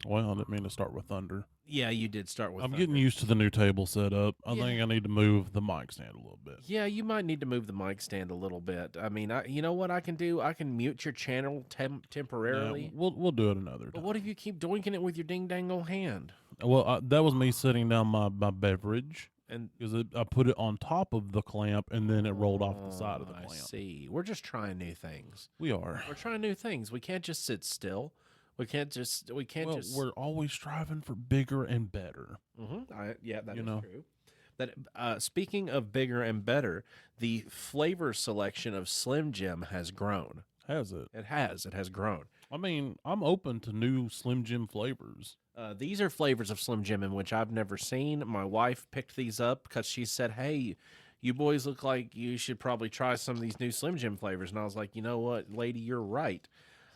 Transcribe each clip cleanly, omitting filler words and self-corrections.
Well, I didn't mean to start with thunder. Yeah, you did start with I'm thunder. getting used to the new table setup. I Yeah. think I need to move the mic stand a little bit. Yeah, you might need to move the mic stand a little bit. I mean, you know what I can do? I can mute your channel Nah, temporarily. we'll do it another But what if time. you keep doinking it with your ding dang old hand? Well, that was me setting down my beverage And because I put it on top of the clamp and then it rolled off the side of the I clamp. see. We're just trying new things. We are. We're trying new things. We can't just sit still. We can't Well, just we're always striving for bigger and better. yeah, that You is know, true. That speaking of bigger and better, the flavor selection of Slim Jim has grown. has it? It has. It has grown. I mean, I'm open to new Slim Jim flavors. These are flavors of Slim Jim in which I've never seen. My wife picked these up because she said, "Hey, you boys look like you should probably try some of these new Slim Jim flavors." And I was like, "You know what, lady, you're right."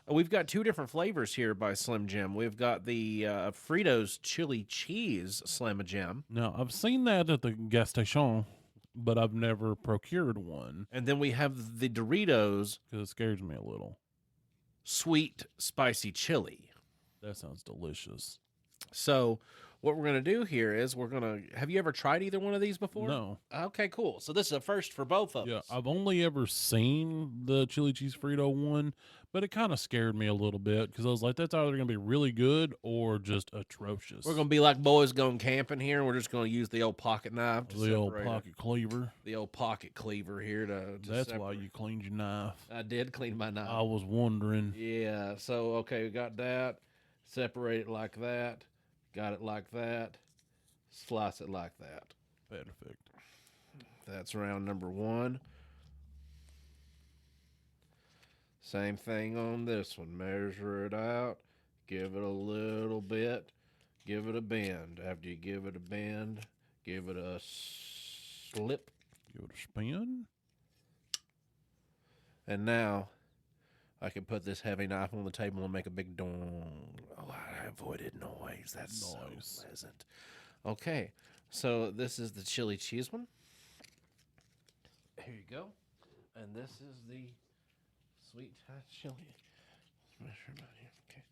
We've got two different flavors here by Slim Jim. We've got the Fritos chili cheese Slim Jim, Now, I've seen that at the gas station, but I've never procured one and then we have the Doritos because it scares me a little. sweet spicy chili. That sounds delicious. So, what we're going to do here is we're going to. Have you ever tried either one of these before? No. Okay, cool. So, this is a first for both of Yeah, us. I've only ever seen the chili cheese Frito one, but it kind of scared me a little bit because I was like, that's either going to be really good or just atrocious. We're going to be like boys going camping here. And we're just going to use the old pocket knife to the old separate it. pocket cleaver. The old pocket cleaver here to That's separate. why you cleaned your knife. I did clean my knife. I was wondering. Yeah. So, okay, we got that. Separate it like that. Got it like that. Slice it like that. Perfect. That's round number one. Same thing on this one. Measure it out. Give it a little bit. Give it a bend. After you give it a bend, give it a slip. Give it a spin. And now I can put this heavy knife on the table and make a big dong. Oh, I avoided noise. That's so pleasant. Okay, so this is the chili cheese one. Here you go. And this is the sweet chili. Okay.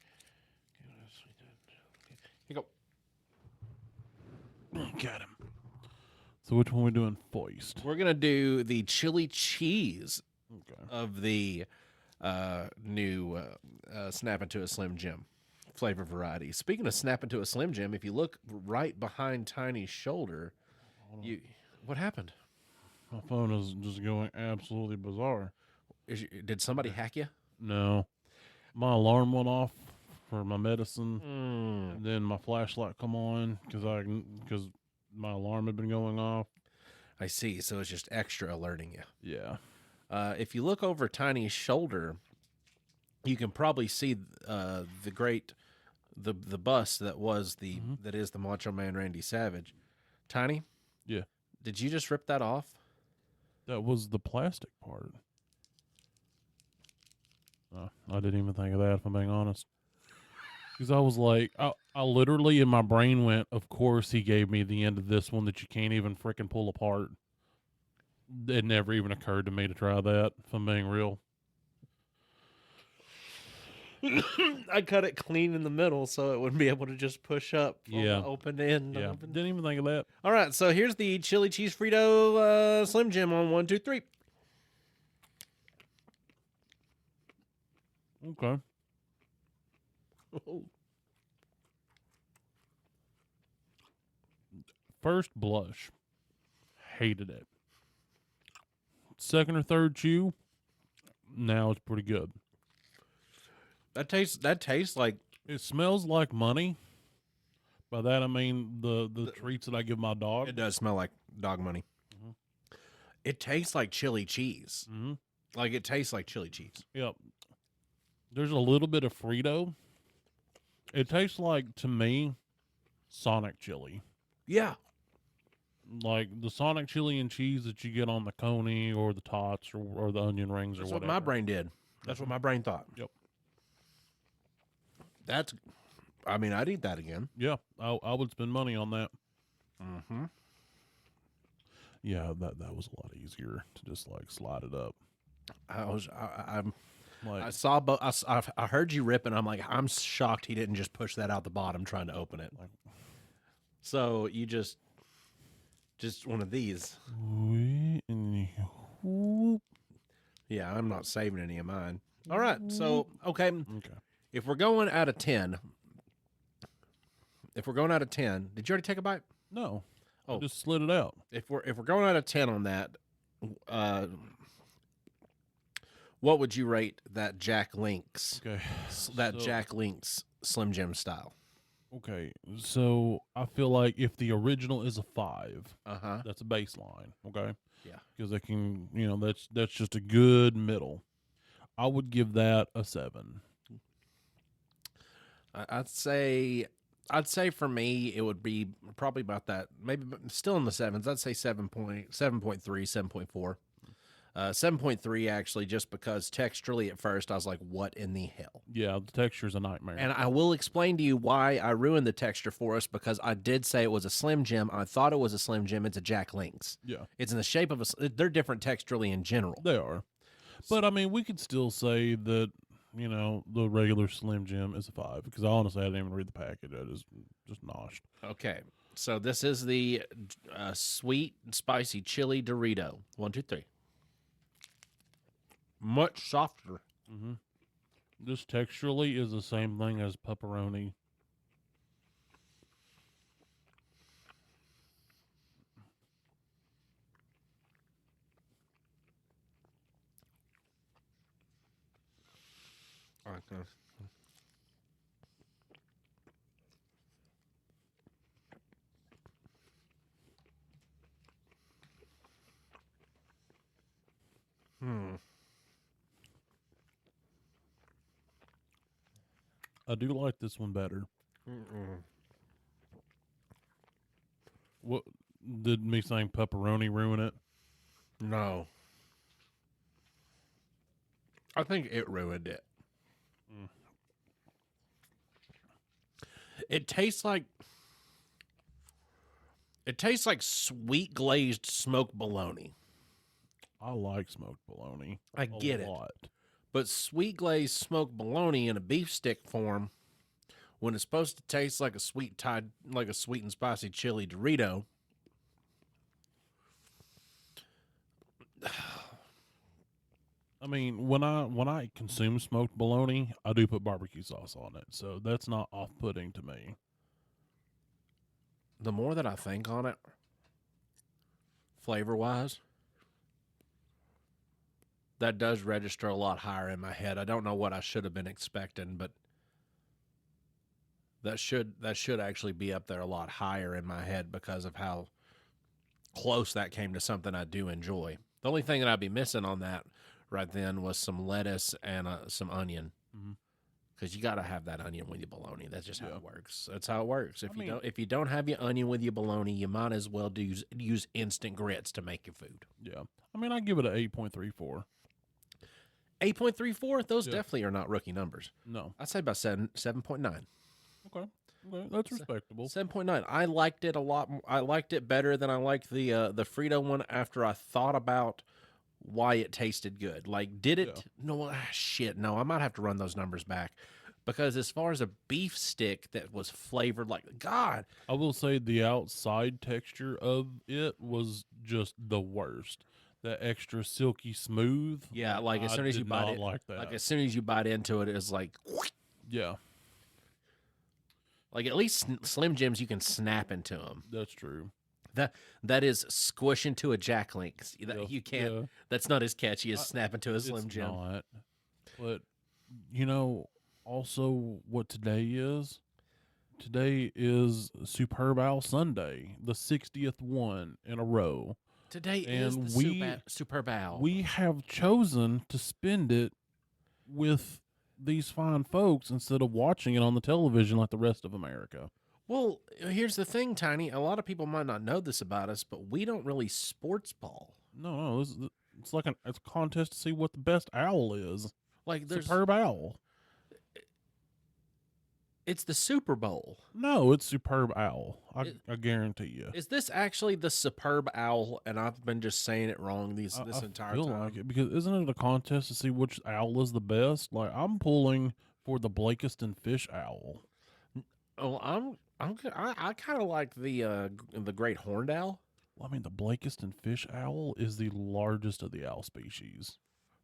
Here you go. Got him. So which one we doing first? We're gonna do the chili cheese Okay. of the new Snap into a Slim Jim flavor variety. Speaking of Snap into a Slim Jim, if you look right behind Tiny's shoulder, what happened? My phone is just going absolutely bizarre. Did somebody hack you? No. My alarm went off for my medicine. Mm. And then my flashlight come on because my alarm had been going off. I see. So it's just extra alerting you. Yeah. If you look over Tiny's shoulder, you can probably see the bust that was that is the Macho Man Randy Savage. Tiny, Yeah. did you just rip that off? That was the plastic part. I didn't even think of that, if I'm being honest. Because I was like, I literally in my brain went, of course he gave me the end of this one that you can't even freaking pull apart. It never even occurred to me to try that, if I'm being real. I cut it clean in the middle so it wouldn't be able to just push up from Yeah. the open end. Yeah. Didn't even think of that. All right, so here's the chili cheese Frito Slim Jim on 1, 2, 3. Okay. First blush, hated it. Second or third chew, now it's pretty good. That tastes like It smells like money. By that I mean the treats that I give my dog. it does smell like dog money. Mhm. It tastes like chili cheese. Mm-hmm. Like it tastes like chili cheese. Yep. There's a little bit of Frito. It tastes like, to me, Sonic chili. Yeah. Like the Sonic chili and cheese that you get on the Coney or the Tots or the onion rings That's or what whatever. my brain did. That's what my brain thought. Yep. I mean, I'd eat that again. Yeah, I would spend money on that. Mm-hmm. Yeah, that was a lot easier to just like slide it up. I'm Like, I saw, I heard you ripping. I'm like, I'm shocked he didn't just push that out the bottom trying to open it. like So you just one of these. whoop. Yeah, I'm not saving any of mine. All right. So, okay. Okay. If we're going out of 10, did you already take a bite? No. I Oh. just slid it out. If we're going out of 10 on that, what would you rate that Jack Link's Okay. Jack Link's Slim Jim style? Okay. So I feel like if the original is a 5, Uh-huh. that's a baseline. Okay. Yeah. Because they can, that's just a good middle. I would give that a 7. I'd say for me it would be probably about that, maybe still in the 7s. I'd say 7.3, 7.4. 7.3 actually, just because texturally at first I was like, what in the hell? Yeah, the texture's a nightmare. And I will explain to you why I ruined the texture for us, because I did say it was a Slim Jim. I thought it was a Slim Jim. It's a Jack Link's. Yeah. It's in the shape of they're different texturally in general. They are. But I mean, we could still say that, the regular Slim Jim is a 5, because honestly, I didn't even read the package. I just noshed. Okay. So this is the sweet and spicy chili Dorito. 1, 2, 3. Much softer. Mm-hmm. This texturally is the same thing as pepperoni. Okay. I do like this one better. What did me saying pepperoni ruin it? No. I think it ruined it. It tastes like sweet glazed smoked bologna. I like smoked bologna. I get it. Lot. But sweet glazed smoked bologna in a beef stick form, when it's supposed to taste like a sweet and spicy chili Dorito. I mean, when I consume smoked bologna, I do put barbecue sauce on it, so that's not off-putting to me. The more that I think on it, flavor-wise, that does register a lot higher in my head. I don't know what I should have been expecting, but that should actually be up there a lot higher in my head because of how close that came to something I do enjoy. The only thing that I'd be missing on that right then was some lettuce and some onion, because you got to have that onion with your bologna. That's just how it works. That's how it works. If you don't have your onion with your bologna, you might as well use instant grits to make your food. Yeah, I mean, I give it an 8.34. 8.34. Those definitely are not rookie numbers. No, I'd say about 7.9. Okay, that's respectable. 7.9. I liked it a lot. I liked it better than I liked the Frito one after I thought about why it tasted good. Like, did it? Yeah. No, shit. No, I might have to run those numbers back, because as far as a beef stick that was flavored like God, I will say the outside texture of it was just the worst. That extra silky smooth. Yeah, like as soon as you bite it, like that. Like as soon as you bite into it, it's like, yeah. Like at least Slim Jims, you can snap into them. That's true. That is squish into a Jack Link. You can't. Yeah. That's not as catchy as snap into a Slim Jim. Not. But also what today is. Today is Superb Owl Sunday, the 60th one in a row. Today is the Superb Owl. We have chosen to spend it with these fine folks instead of watching it on the television like the rest of America. Well, here's the thing, Tiny. A lot of people might not know this about us, but we don't really sports ball. No, it's like a contest to see what the best owl is. Like there's Superb Owl. It's the Super Bowl. No, it's superb owl. It, I guarantee you. is this actually the superb owl? And I've been just saying it wrong I this entire feel time. like it because isn't it a contest to see which owl is the best? Like I'm pulling for the Blakiston fish owl. Oh, I kind of like the great horned owl. Well, I mean, the Blakiston fish owl is the largest of the owl species.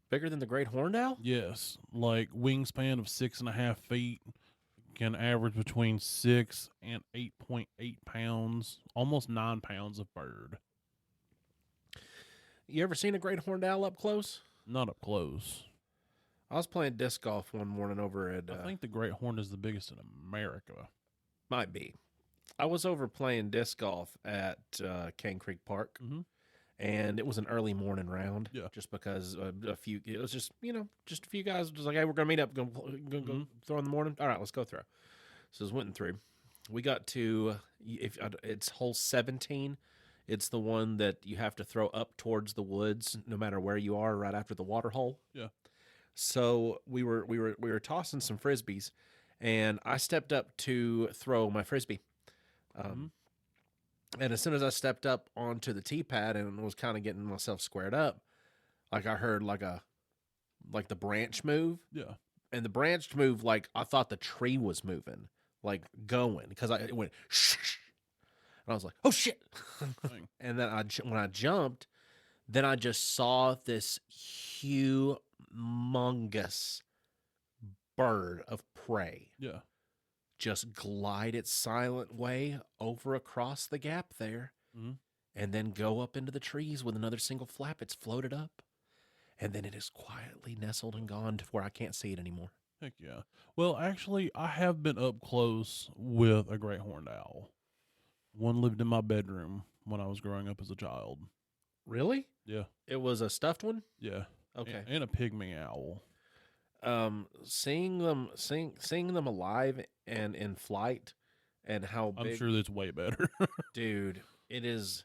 Bigger than the great horned owl? Yes, like wingspan of 6.5 feet, can average between 6 and 8.8 pounds, almost 9 pounds of bird. You ever seen a great horned owl up close? Not up close. I was playing disc golf one morning over at I think the great horn is the biggest in America. might be. I was over playing disc golf at Cane Creek Park, Mm-hmm. and it was an early morning round. Yeah. Just because it was just just a few guys was like, hey, we're gonna meet up, go throw in the morning. All right, let's go throw. So it went and through. We got to if it's hole 17. It's the one that you have to throw up towards the woods, no matter where you are, right after the water hole. Yeah. So we were tossing some frisbees, and I stepped up to throw my frisbee. And as soon as I stepped up onto the tee pad and was kind of getting myself squared up, like I heard like the branch move, Yeah. and the branch move like I thought the tree was moving, like going because it went shh, and I was like, oh shit, Dang. and then when I jumped, then I just saw this humongous bird of prey Yeah. just glide its silent way over across the gap there, Mhm. and then go up into the trees with another single flap. It's floated up, and then it is quietly nestled and gone to where I can't see it anymore. Heck yeah. Well, actually, I have been up close with a great horned owl. One lived in my bedroom when I was growing up as a child. Really? Yeah. It was a stuffed one? Yeah. Okay. And a pygmy owl. Seeing them alive and in flight, and how I'm big, sure that's way better. dude, it's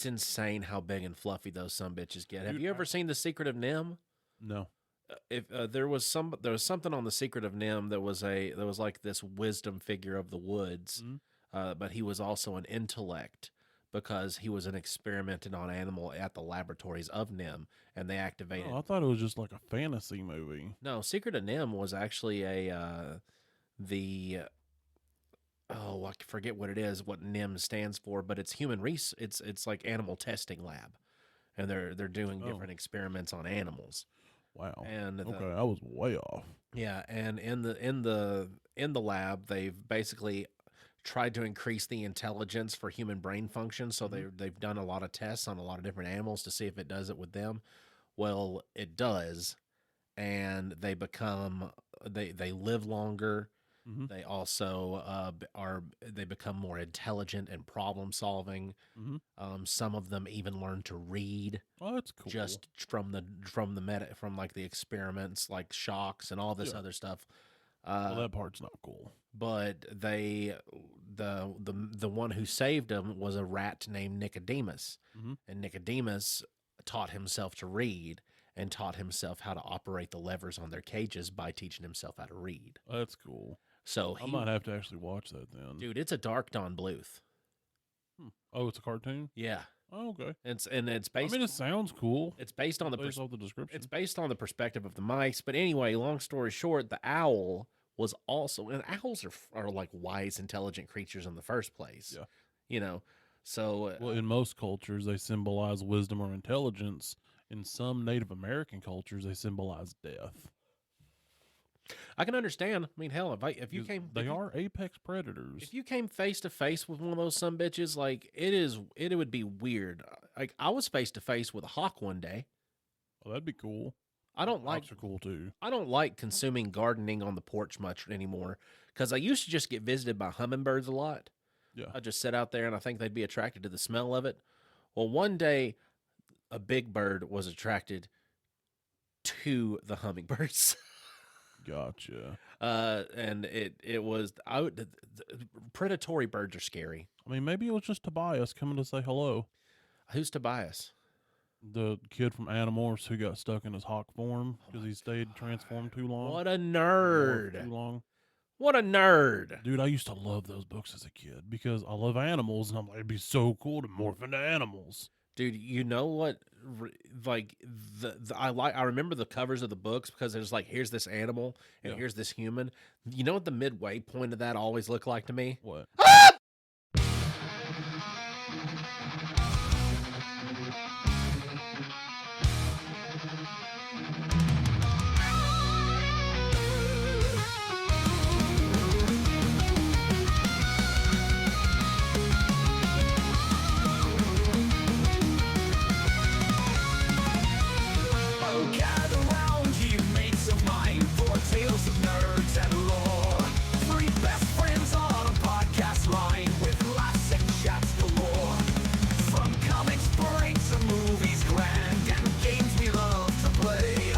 insane how big and fluffy those some bitches get. Have Dude, you ever seen The Secret of Nim? No. If there was something on The Secret of Nim that was like this wisdom figure of the woods, Mhm. but he was also an intellect because he was an experimented on animal at the laboratories of Nim, and they activated. Oh, I thought it was just like a fantasy movie. No, Secret of Nim was actually I forget what it is, what NIM stands for, but it's it's like animal testing lab, and they're doing Oh. different experiments on animals. Wow. And Okay, I was way off. yeah, and in the lab, they've basically tried to increase the intelligence for human brain function. So they've done a lot of tests on a lot of different animals to see if it does it with them. Well, it does, and they live longer. Mhm. They also they become more intelligent and problem solving. Mhm. Some of them even learn to read Oh, that's cool. just from like the experiments, like shocks and all this Yeah. other stuff. Well, that part's not cool. But the one who saved him was a rat named Nicodemus, Mhm. and Nicodemus taught himself to read and taught himself how to operate the levers on their cages by teaching himself how to read. That's cool. So I might have to actually watch that then. dude, it's a Dark Dawn Bluth. Oh, it's a cartoon? Yeah, Oh, okay. it's I based. mean, it sounds cool. It's based on the Based off the description. It's based on the perspective of the mice. But anyway, long story short, the owl was also, and owls are like wise, intelligent creatures in the first place. Yeah. You know, so Well, in most cultures, they symbolize wisdom or intelligence. In some Native American cultures, they symbolize death. I can understand. I mean, hell, if you came, They are apex predators. if you came face to face with one of those some bitches, like it would be weird. Like I was face to face with a hawk one day. Oh, that'd be cool. I don't like Hawks are cool too. I don't like consuming gardening on the porch much anymore because I used to just get visited by hummingbirds a lot. Yeah. I just sit out there and I think they'd be attracted to the smell of it. Well, one day a big bird was attracted to the hummingbirds. Gotcha. And it was the predatory birds are scary. I mean, maybe it was just Tobias coming to say hello. Who's Tobias? The kid from Animorphs who got stuck in his hawk form because he stayed transformed too long. What a Morphed nerd! Too long. What a nerd. Dude, I used to love those books as a kid because I love animals, and I'm like, it'd be so cool to morph into animals. Dude, you know what? Like I remember the covers of the books because there's like here's this animal and Yeah. here's this human. You know what the midway point of that always looked like to me? What? Oh, gather round, you mates of mine, for tales of nerds and lore. Three best friends on a podcast line with laughs and chats galore. From comics break to movies grand and games we love to play.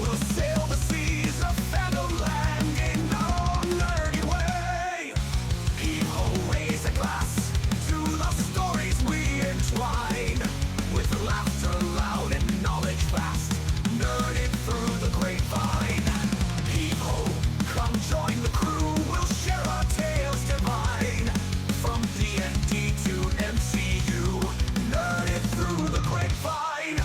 We'll sail the seas of fandom land in our own nerdy way. Heave-ho, raise a glass to the stories we entwine. With laughter loud and knowledge vast, nerded through the grapevine. Heave-ho, come join the crew, we'll share our tales divine. From D&D to MCU, nerded through the grapevine.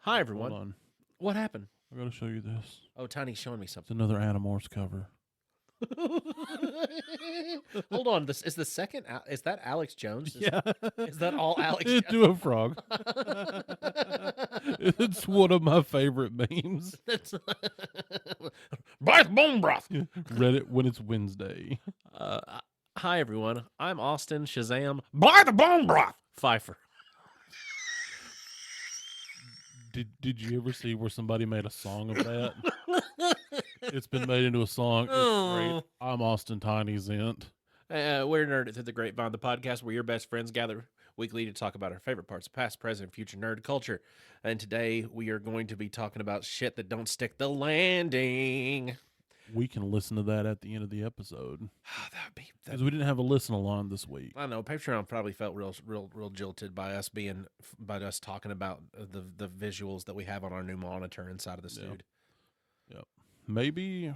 Hi Hold everyone. on. What happened? I gotta show you this. Oh, Tiny's showing me It's something. another Animorphs cover. Hold on. This is the second. Is that Alex Jones? Yeah. Is that all Alex? Do a frog. It's one of my favorite memes. That's Bath bone broth. Read it when it's Wednesday. Hi everyone. I'm Austin Shazam. Buy the bone broth. Pfeiffer. Did you ever see where somebody made a song of that? It's been made into a song. It's great. I'm Austin Tiny Zent. We're Nerded Through the Grapevine, the podcast where your best friends gather weekly to talk about our favorite parts of past, present, and future nerd culture. And today we are going to be talking about shit that don't stick the landing. We can listen to that at the end of the episode That would be. because we didn't have a listen along this week. I know Patreon probably felt real jilted by us talking about the visuals that we have on our new monitor inside of the studio. Yep. Maybe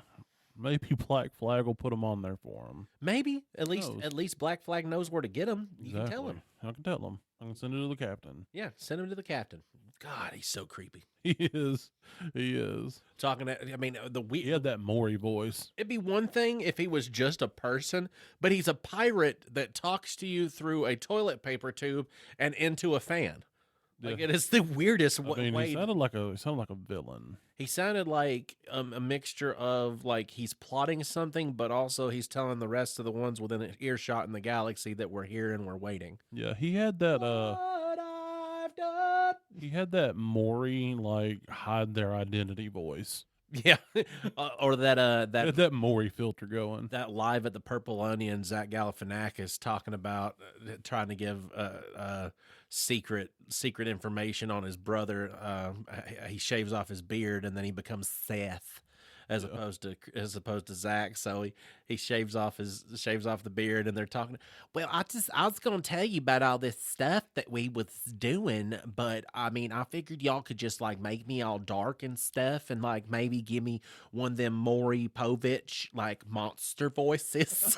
Black Flag will put them on there for him. Maybe at knows? least Black Flag knows where to get them. You can tell him. I can tell him. I can send it to the captain. Yeah, send him to the captain. God, he's so creepy. He is. He is. Talking, I mean, He had that Maury voice. It'd be one thing if he was just a person, but he's a pirate that talks to you through a toilet paper tube and into a fan. Like Yeah. it is the weirdest I mean, way. he sounded like a villain. He sounded like a mixture of like he's plotting something, but also he's telling the rest of the ones within an earshot in the galaxy that we're here and we're waiting. Yeah, he had that. What I've done. He had that Maury like hide their identity voice. Yeah, or that He had that Maury filter going. that live at the Purple Onion, Zach Galifianakis talking about trying to give secret information on his brother. He shaves off his beard and then he becomes Seth, as opposed to Zach. So he shaves off the beard, and they're talking. Well, I was gonna tell you about all this stuff that we was doing, but I mean, I figured y'all could just like make me all dark and stuff, and like maybe give me one of them Maury Povich like monster voices.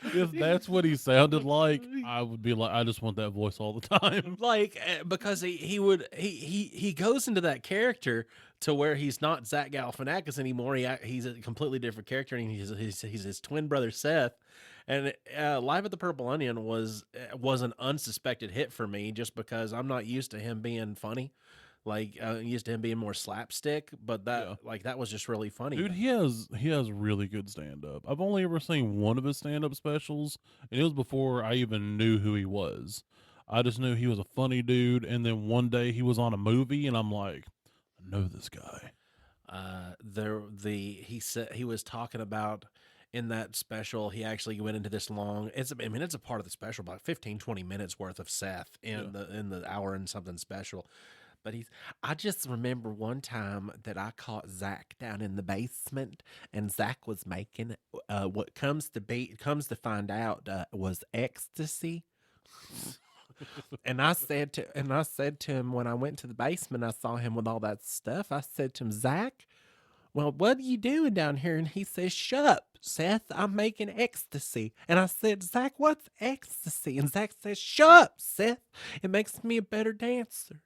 If that's what he sounded like, I would be like, I just want that voice all the time. Like because he goes into that character to where he's not Zach Galifianakis anymore. He's a completely different character, and he's his twin brother Seth. And Live at the Purple Onion was an unsuspected hit for me, just because I'm not used to him being funny. Like I'm used to him being more slapstick, but that was just really funny. Dude, he has really good stand up. I've only ever seen one of his stand up specials, and it was before I even knew who he was. I just knew he was a funny dude, and then one day he was on a movie, and I'm like, I know this guy. He said he was talking about in that special. He actually went into this long. It's a part of the special, about 15-20 minutes worth of Seth in the hour and something special. But I just remember one time that I caught Zach down in the basement, and Zach was making what comes to find out was ecstasy. And I said to him when I went to the basement, I saw him with all that stuff. I said to him, Zach, well, what are you doing down here? And he says, shut up, Seth. I'm making ecstasy. And I said, Zach, what's ecstasy? And Zach says, shut up, Seth. It makes me a better dancer.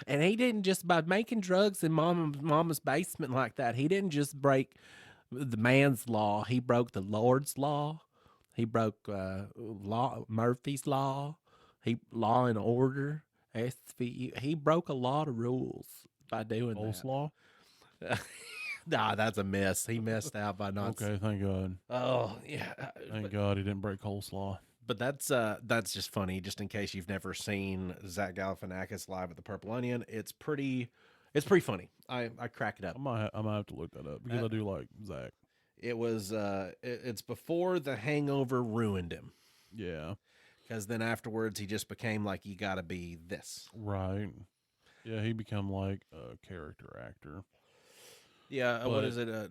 And he didn't just, by making drugs in mama's basement like that, he didn't just break the man's law. He broke the Lord's law. He broke Murphy's law. Law and order. SVU. He broke a lot of rules by doing that. Coleslaw? Nah, that's a miss. He missed out by not. Okay, thank God. Oh yeah. Thank God he didn't break coleslaw. But that's just funny. Just in case you've never seen Zach Galifianakis live at the Purple Onion, it's pretty funny. I crack it up. I might have to look that up because I do like Zach. It was it's before The Hangover ruined him. Yeah. Because then afterwards he just became like, you got to be this. Right. Yeah, he become like a character actor. Yeah. What But- is it?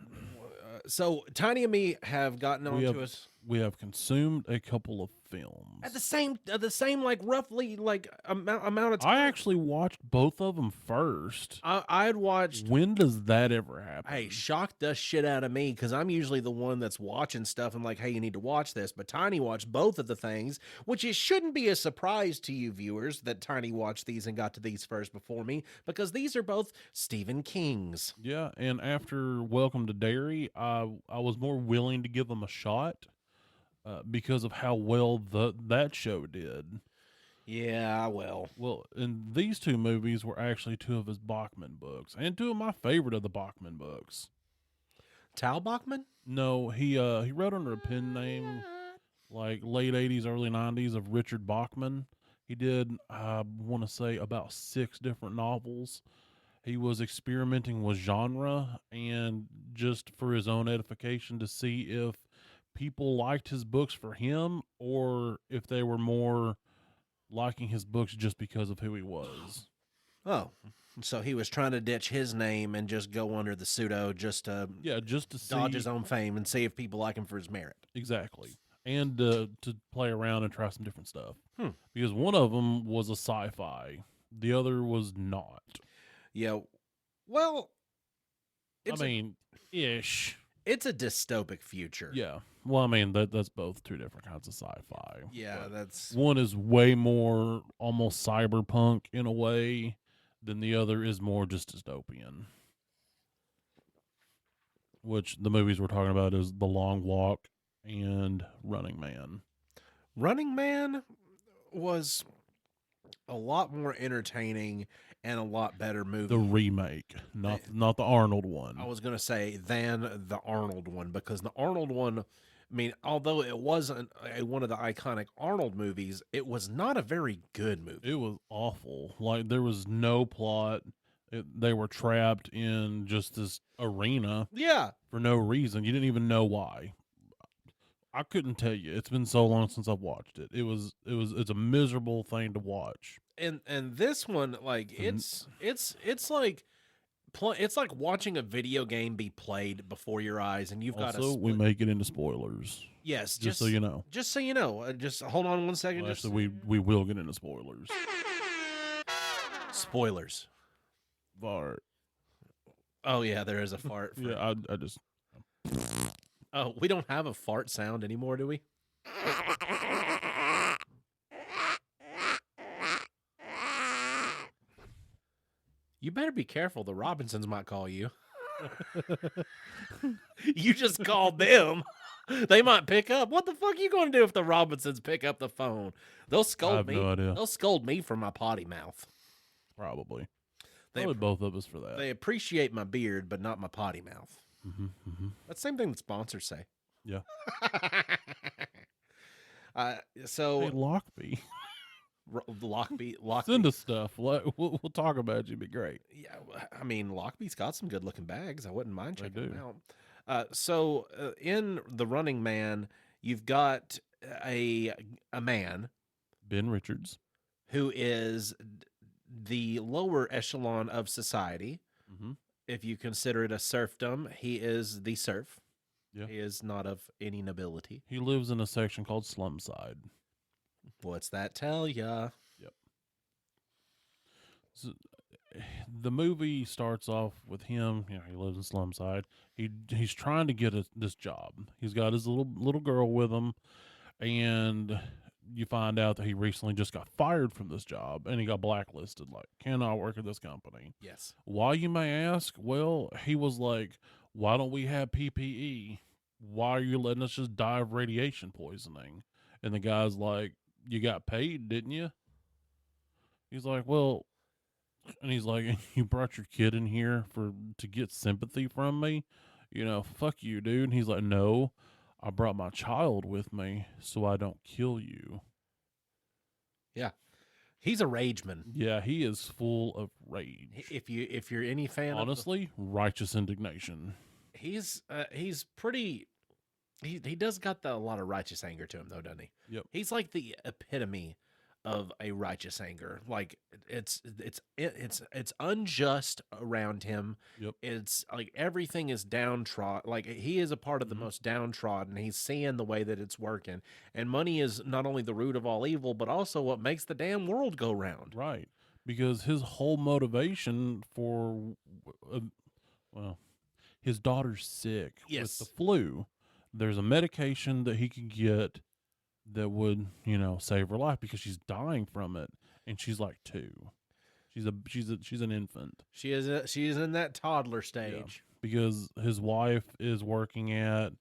So Tiny and me have gotten on to us We have consumed a couple of films. at the same like roughly like amount of time. I actually watched both of them first. I had watched. When does that ever happen? Hey, shocked the shit out of me because I'm usually the one that's watching stuff and like, hey, you need to watch this. But Tiny watched both of the things, which it shouldn't be a surprise to you viewers that Tiny watched these and got to these first before me because these are both Stephen King's. Yeah, and after Welcome to Derry, I was more willing to give them a shot because of how well that show did. Yeah, well, And these two movies were actually two of his Bachman books, and two of my favorite of the Bachman books. Tal Bachman? No, he wrote under a pen name, like late '80s, early '90s, of Richard Bachman. He did, I want to say, about 6 different novels. He was experimenting with genre and just for his own edification to see if people liked his books for him or if they were more liking his books just because of who he was. Oh, so he was trying to ditch his name and just go under the pseudo just to Yeah, just to see dodge his own fame and see if people like him for his merit. exactly, and to play around and try some different stuff. Hmm. Because one of them was a sci-fi, the other was not. Yeah, well, I mean, ish. it's a dystopic future. Yeah. Well, I mean that's both two different kinds of sci-fi. Yeah, But that's one is way more almost cyberpunk in a way than the other is more just dystopian. Which the movies we're talking about is The Long Walk and Running Man. Running Man was a lot more entertaining and a lot better movie. The remake, not the Arnold one. I was going to say than the Arnold one because the Arnold one, I mean, although it wasn't one of the iconic Arnold movies, it was not a very good movie. It was awful. Like there was no plot. They were trapped in just this arena Yeah, for no reason. You didn't even know why. I couldn't tell you. It's been so long since I've watched it. It's a miserable thing to watch. and this one, like it's like it's like watching a video game be played before your eyes, and you've got to. Also, we may get into spoilers. Yes, Just so you know. Just so you know. Just hold on one second. Well, just actually, we will get into spoilers. spoilers. Fart. Oh yeah, there is a fart. For, Yeah, I just Oh, we don't have a fart sound anymore, do we? You better be careful. The Robinsons might call you. You just called them. They might pick up. What the fuck you going to do if the Robinsons pick up the phone? They'll scold have me. no idea. They'll scold me for my potty mouth. probably. They Probably both of us for that. They appreciate my beard, but not my potty mouth. Mm-hmm. That's the same thing that sponsors say. Yeah. So Hey, Lockby. Lockby. Send us stuff. We'll talk about it. It'd be great. Yeah, I mean, Lockby's got some good looking bags. I wouldn't mind They checking them do. out. So in The Running Man, you've got a man Ben Richards. who is the lower echelon of society. Mm-hmm. If you consider it a serfdom, he is the serf. Yeah. He is not of any nobility. He lives in a section called Slumside. What's that tell ya? So, the movie starts off with him. You know, he lives in slum side. He's trying to get this job. He's got his little girl with him, and you find out that he recently just got fired from this job, and he got blacklisted. Like, cannot work at this company. Yes. Why, you may ask? Well, he was like, why don't we have PPE? Why are you letting us just die of radiation poisoning? And the guy's like, you got paid, didn't you? He's like, well, and he's like, you brought your kid in here to get sympathy from me? You know, fuck you, dude. And he's like, no, I brought my child with me so I don't kill you. Yeah. He's a rageman. Yeah, he is full of rage. If you're any fan Honestly, righteous indignation. he's pretty he does got a lot of righteous anger to him though, doesn't he? Yep. He's like the epitome of a righteous anger. Like it's unjust around him. Yep. It's like everything is downtrodden. Like he is a part of the most downtrodden. He's seeing the way that it's working. And money is not only the root of all evil, but also what makes the damn world go round. Right. Because his whole motivation for, well, his daughter's sick Yes. with the flu. There's a medication that he could get that would, you know, save her life because she's dying from it, and she's like 2. She's an infant. She is in that toddler stage. Because his wife is working at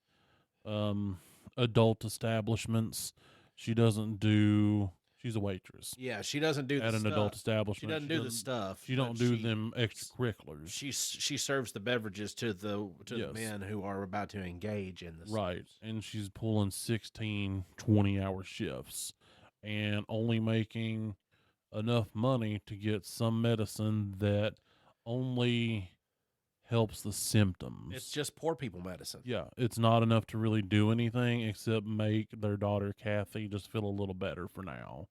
adult establishments. She's a waitress Yeah, she doesn't do the at an stuff. adult establishment. She doesn't do the stuff. She don't but do them extracurriculars. She serves the beverages to the Yes. men who are about to engage in this. Right. And she's pulling 16, 20-hour shifts and only making enough money to get some medicine that only helps the symptoms. It's just poor people medicine. Yeah, it's not enough to really do anything except make their daughter Kathy just feel a little better for now.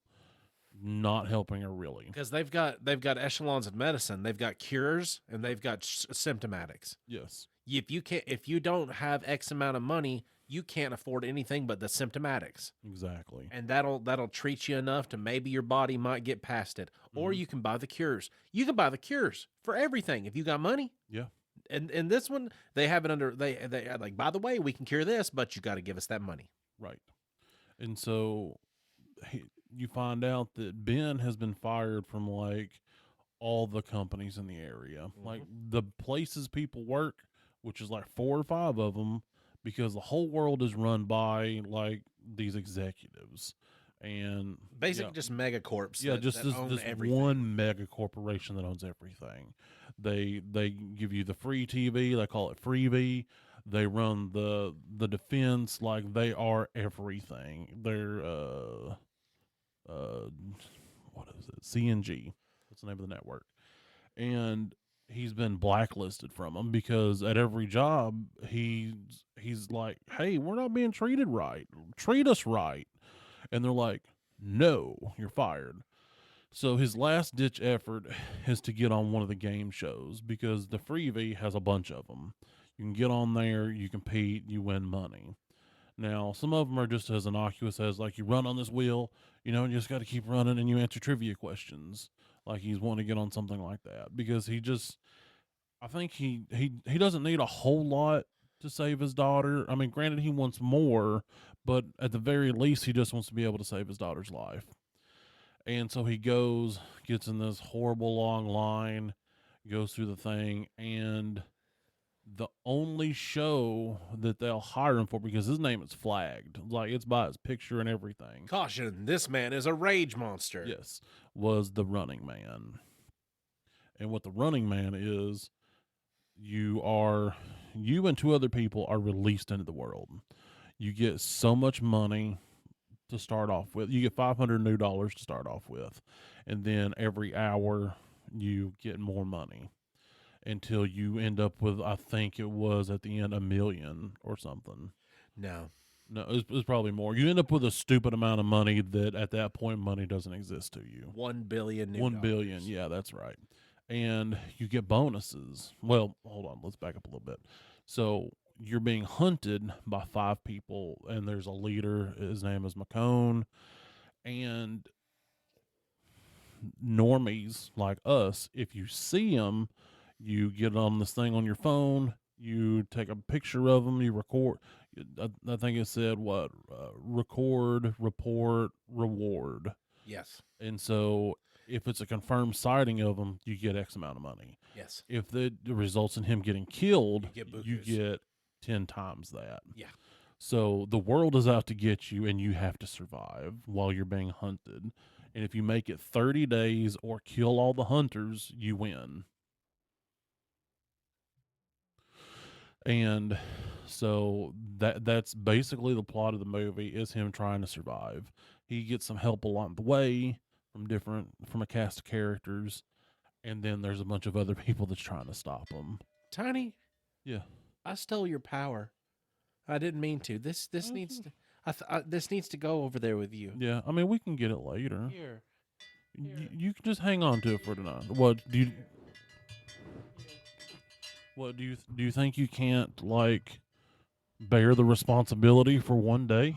Not helping her really. Because they've got echelons of medicine. They've got cures and they've got symptomatics. Yes. If you don't have X amount of money, you can't afford anything but the symptomatics. Exactly. And that'll treat you enough to maybe your body might get past it. Or you can buy the cures. You can buy the cures for everything if you got money. Yeah. And this one, they have it under they like, by the way, we can cure this, but you got to give us that money. Right. And so you find out that Ben has been fired from like all the companies in the area, like the places people work, which is like 4 or 5 of them, because the whole world is run by like these executives and Basically, just megacorps. Yeah, that, just that own this everything. one mega corporation that owns everything. They give you the free TV. They call it freebie. They run the defense. Like they are everything. They're what is it? CNG. What's the name of the network? And he's been blacklisted from them because at every job he's like, hey, we're not being treated right. Treat us right. And they're like, no, you're fired. So his last ditch effort is to get on one of the game shows because the freebie has a bunch of them. You can get on there, you compete, you win money. Now, some of them are just as innocuous as like you run on this wheel, you know, and you just got to keep running and you answer trivia questions. Like he's wanting to get on something like that because I think he doesn't need a whole lot to save his daughter. I mean, granted, he wants more, but at the very least, he just wants to be able to save his daughter's life. And so he gets in this horrible long line, goes through the thing, and the only show that they'll hire him for, because his name is flagged, like it's by his picture and everything. Caution, this man is a rage monster. Yes, was the Running Man. And what the Running Man is, you and 2 other people are released into the world. You get so much money to start off with. You get $500 new to start off with. And then every hour you get more money until you end up with, I think it was at the end, $1 million or something. No, it was probably more. You end up with a stupid amount of money that at that point money doesn't exist to you. 1 billion new $1 billion. Yeah, that's right. And you get bonuses. Well, hold on. Let's back up a little bit. So you're being hunted by 5 people, and there's a leader. His name is McCone. And normies like us, if you see them, you get on this thing on your phone, you take a picture of them, you record. I think it said what? Record, report, reward. Yes. And so if it's a confirmed sighting of him, you get X amount of money. Yes. If it results in him getting killed, you bukus. get 10 times that. Yeah. So the world is out to get you, and you have to survive while you're being hunted. And if you make it 30 days or kill all the hunters, you win. And so that's basically the plot of the movie, is him trying to survive. He gets some help along the way from a cast of characters, and then there's a bunch of other people that's trying to stop him. Tiny, Yeah. I stole your power. I didn't mean to. This needs to. This needs to go over there with you. Yeah, I mean, we can get it later. Here. You can just hang on to it for tonight. What do you? What do you think you can't like bear the responsibility for one day?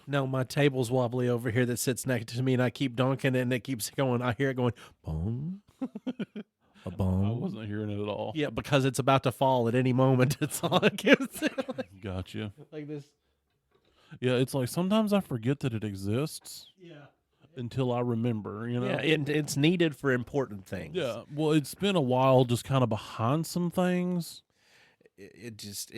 No, my table's wobbly over here that sits next to me, and I keep donking it, and it keeps going. I hear it going, boom, a boom. I wasn't hearing it at all. Yeah, because it's about to fall at any moment. It's all it gives. Gotcha. Like this. Yeah, it's like sometimes I forget that it exists Yeah. until I remember, you know? Yeah, it's needed for important things. Yeah, well, it's been a while just kind of behind some things. It's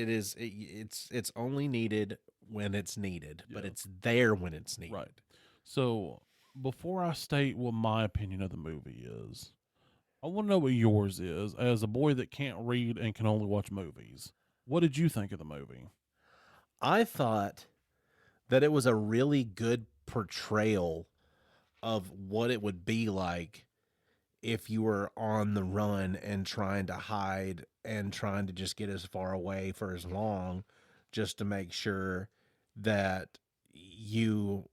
only needed when it's needed, but Yeah. it's there when it's needed. Right. So, before I state what my opinion of the movie is, I want to know what yours is as a boy that can't read and can only watch movies. What did you think of the movie? I thought that it was a really good portrayal of what it would be like if you were on the run and trying to hide and trying to just get as far away for as long just to make sure that you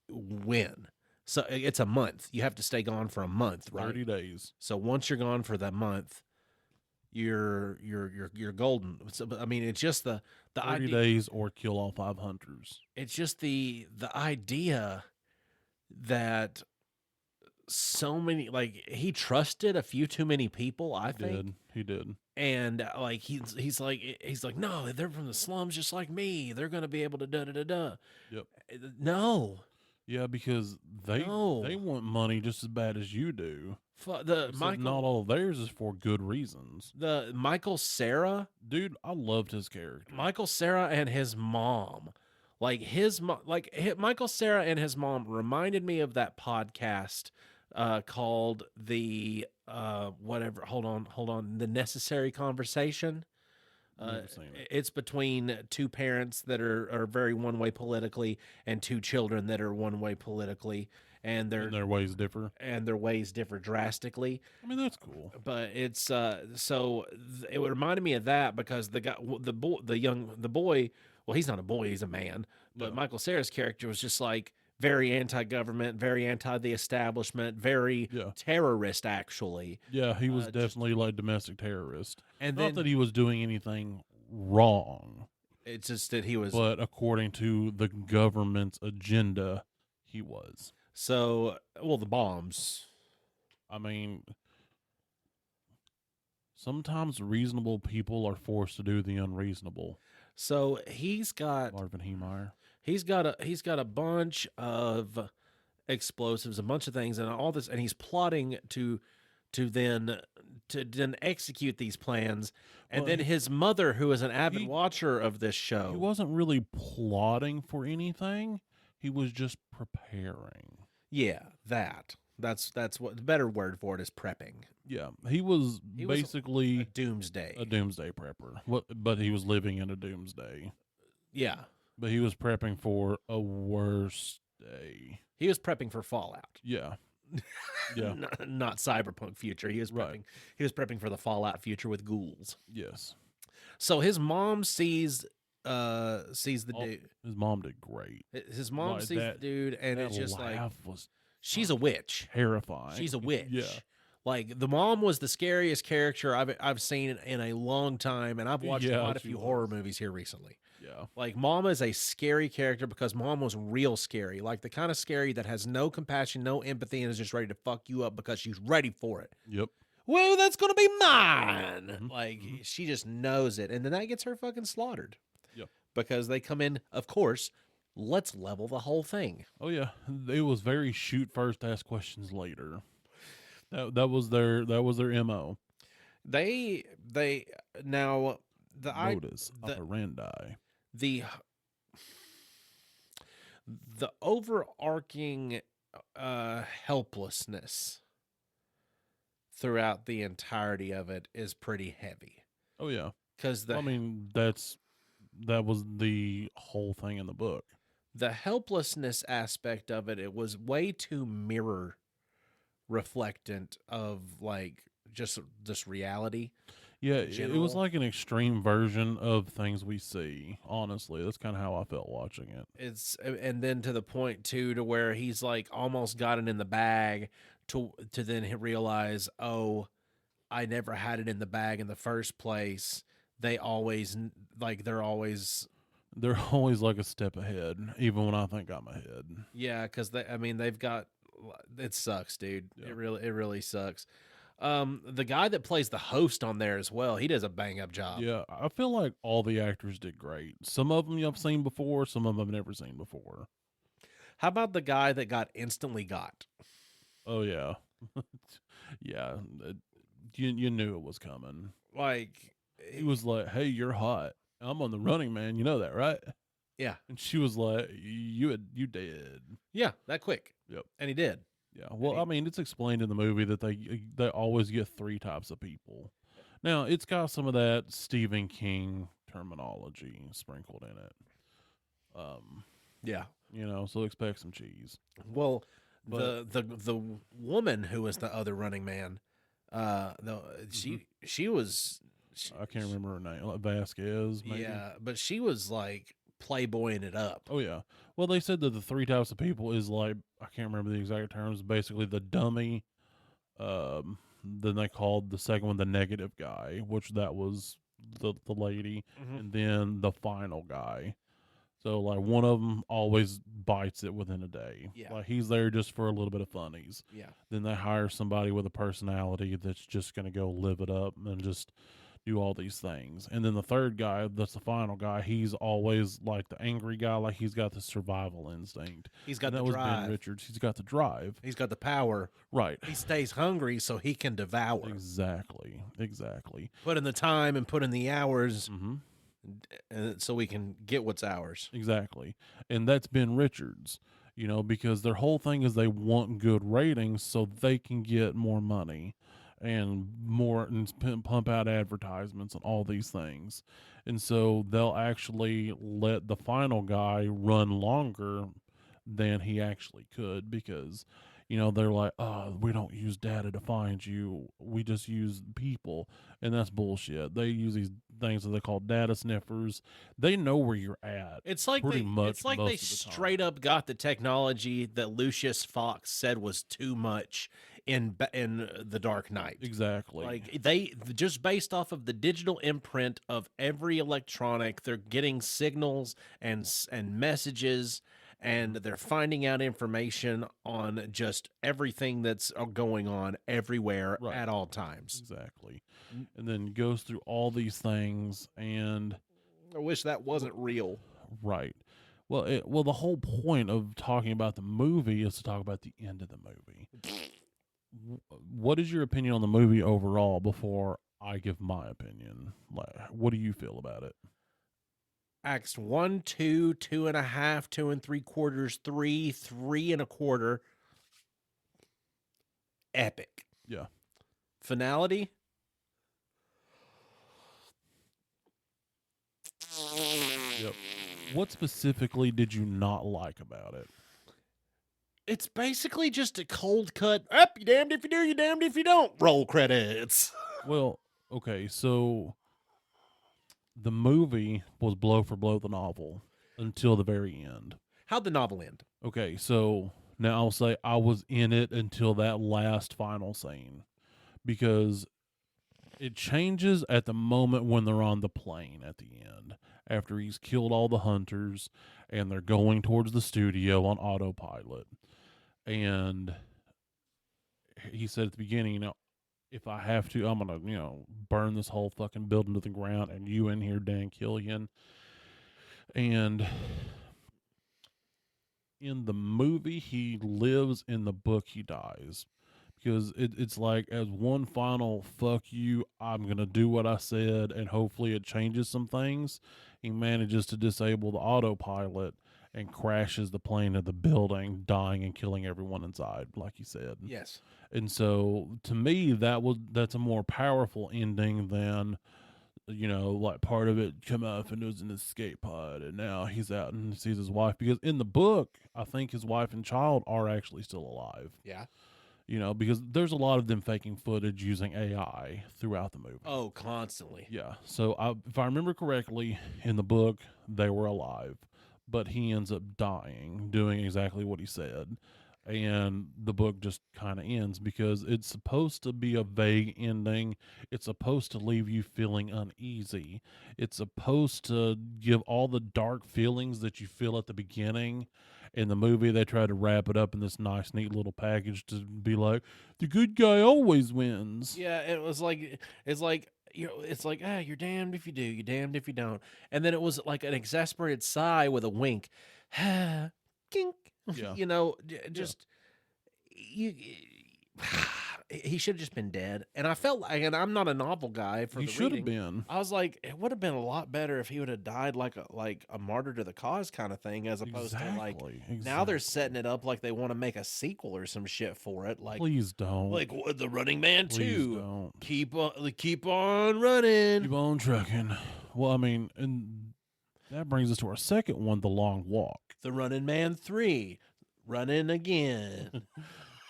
win. So it's a month. You have to stay gone for a month, right? 30 days. So once you're gone for that month, you're golden. So, I mean, it's just the 30 idea. days or kill all 5 hunters. It's just the idea that so many, like, he trusted a few too many people, I think. He did. And like he's like, no, they're from the slums just like me. They're gonna be able to da da da da. Yep. No, Yeah, because they want money just as bad as you do. Michael, not all of theirs is for good reasons. the Michael Cera, Dude, I loved his character. Michael Cera and his mom, Michael Cera and his mom reminded me of that podcast called the whatever. Hold on, The Necessary Conversation. Never seen it. It's between two parents that are very one way politically and two children that are one way politically, and And their ways differ. their ways differ drastically. I mean, that's cool. But it's it reminded me of that because the boy, well, he's not a boy, he's a man. But Yeah. Michael Cera's character was just like very anti-government, very anti the establishment, very Yeah. terrorist actually. Yeah, he was just- definitely like domestic terrorist. And Not then that he was doing anything wrong, it's just that he was but according to the government's agenda, he was. so well the bombs. I mean, sometimes reasonable people are forced to do the unreasonable. So he's got Marvin Heemeyer. he's got a bunch of explosives, a bunch of things, and all this, and he's plotting to then execute these plans. And Well, then his mother, who is an avid he- watcher of this He show, wasn't really plotting for anything. He was just preparing. yeah, that's what the better word for it is, prepping. Yeah, he was He was basically A doomsday. a doomsday prepper. But he was living in a doomsday. Yeah, But he was prepping for a worse day. he was prepping for Fallout. Yeah. Yeah. Not cyberpunk future. He was prepping. Right. He was prepping for the Fallout future with ghouls. Yes. So his mom sees the Oh, dude. His mom did great. His mom like sees that- the dude, and That it's just like laugh was she's a witch. terrifying. She's a witch. Yeah. Like the mom was the scariest character I've seen in a long time, and I've watched Yeah, quite a she few was. horror movies here recently. Yeah. Like Mom is a scary character because Mom was real scary, like the kind of scary that has no compassion, no empathy, and is just ready to fuck you up because she's ready for it. Yep. Well, that's gonna be mine. Mhm, Like mhm. she just knows it, and then that gets her fucking slaughtered. Yep. Because they come in, of course. Let's level the whole thing. Oh yeah, it was very shoot first, ask questions later. That was their mo. They now Modus the operandi. the the overarching helplessness throughout the entirety of it is pretty heavy. Oh yeah. Because I mean, that was the whole thing in the book. the helplessness aspect of it, it was way too mirror reflectant of like just this reality. Yeah, it was General. like an extreme version of things we see. Honestly, that's kind of how I felt watching it. It's and then to the point too to where he's like almost got it in the bag to then realize, oh, I never had it in the bag in the first place. They're always They're always like a step ahead, even when I think I'm ahead. yeah, because they've got it sucks, dude. Yeah. It really sucks. The guy that plays the host on there as well, he does a bang up job. Yeah, I feel like all the actors did great. Some of them I've seen before, some of them I've never seen before. How about the guy that got instantly got? Oh yeah, yeah. You knew it was coming. Like He was like, "Hey, you're hot. I'm on the running man. You know that, right?" yeah, And she was like, you did." yeah, that quick. Yep. And he did. Yeah. Well, I mean, it's explained in the movie that they always get three types of people. Now, it's got some of that Stephen King terminology sprinkled in it. Yeah. So expect some cheese. Well, But- the woman who was the other running man, she was I can't remember her name. Like Vasquez, maybe? yeah, but she was like playboying it up. Oh, yeah. Well, they said that the three types of people is like, I can't remember the exact terms, basically the dummy. Then they called the second one the negative guy, which that was the lady, Mhm. and then the final guy. So, like, one of them always bites it within a day. Yeah. Like, he's there just for a little bit of funnies. Yeah. Then they hire somebody with a personality that's just going to go live it up and just do all these things. And then the third guy, that's the final guy, he's always like the angry guy, like he's got the survival instinct. He's got And the that was drive. Ben Richards. He's got the drive. He's got the power. Right. He stays hungry so he can devour. Exactly. Put in the time and put in the hours Mm-hmm. so we can get what's ours. Exactly. And that's Ben Richards, because their whole thing is they want good ratings so they can get more money and pump out advertisements and all these things. And so they'll actually let the final guy run longer than he actually could because they're like, "Oh, we don't use data to find you. We just use people." And that's bullshit. They use these things that they call data sniffers. They know where you're at. It's like pretty they, much it's like most they of the time. straight up got the technology that Lucius Fox said was too much in The Dark Knight. Exactly. Like they just based off of the digital imprint of every electronic, they're getting signals and messages, and they're finding out information on just everything that's going on everywhere Right. at all times. Exactly. And then goes through all these things and I wish that wasn't real. right. Well, the whole point of talking about the movie is to talk about the end of the movie. What is your opinion on the movie overall before I give my opinion? Like, what do you feel about it? Acts 1, 2, 2.5, 2 3/4, 3, 3.25. Epic. Yeah. Finality. Yep. What specifically did you not like about it? It's basically just a cold cut. Up, you damned if you do, you damned if you don't. Roll credits. Well, okay, so the movie was blow for blow the novel until the very end. How'd the novel end? Okay, so now I'll say I was in it until that last final scene. because it changes at the moment when they're on the plane at the end, after he's killed all the hunters and they're going towards the studio on autopilot. And he said at the beginning, if I have to, I'm going to, burn this whole fucking building to the ground and you in here, Dan Killian. And in the movie, he lives. In the book, he dies. Because it's like, as one final fuck you, I'm going to do what I said, and hopefully it changes some things. He manages to disable the autopilot and crashes the plane at the building, dying and killing everyone inside, like you said. Yes. And so, to me, that's a more powerful ending than, like part of it come out and it was an escape pod, and now he's out and sees his wife. Because in the book, I think his wife and child are actually still alive. Yeah. Because there's a lot of them faking footage using AI throughout the movie. Oh, constantly. Yeah. So if I remember correctly, in the book, they were alive, but he ends up dying, doing exactly what he said. And the book just kind of ends because it's supposed to be a vague ending. It's supposed to leave you feeling uneasy. It's supposed to give all the dark feelings that you feel at the beginning. In the movie, they try to wrap it up in this nice, neat little package to be like, the good guy always wins. Yeah, it's like you're damned if you do, you're damned if you don't. And then it was like an exasperated sigh with a wink. Kink. Yeah. Just you. He should have just been dead. And I felt like, and I'm not a novel guy for He the should have reading. been. I was like, it would have been a lot better if he would have died like a martyr to the cause kind of thing, as opposed to like now they're setting it up like they want to make a sequel or some shit for it. Like, please don't. like what, The Running Man Please 2. don't. Keep on running. Keep on trucking. Well, I mean, and that brings us to our second one, The Long Walk. The Running Man 3. Running again.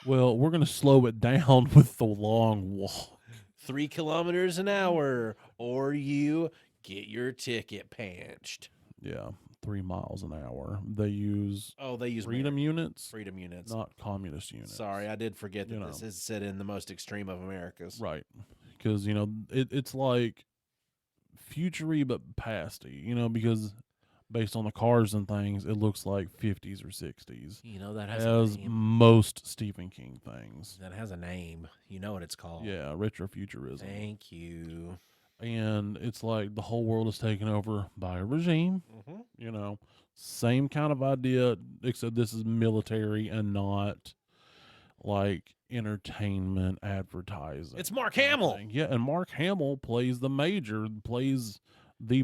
Well, we're going to slow it down with The Long Walk. 3 kilometers an hour, or you get your ticket panched. Yeah, 3 miles an hour. They use freedom units, Freedom units. not communist units. Sorry, I did forget that this is set in the most extreme of Americas. Right. Because, it's like futury but pasty, because based on the cars and things, it looks like 50s or 60s. That has as a name. most Stephen King things. That has a name. You know what it's called. Yeah, retrofuturism. Thank you. And it's like the whole world is taken over by a regime. Mm-hmm. Same kind of idea, except this is military and not like entertainment advertising. It's Mark Hamill. Yeah, and Mark Hamill plays the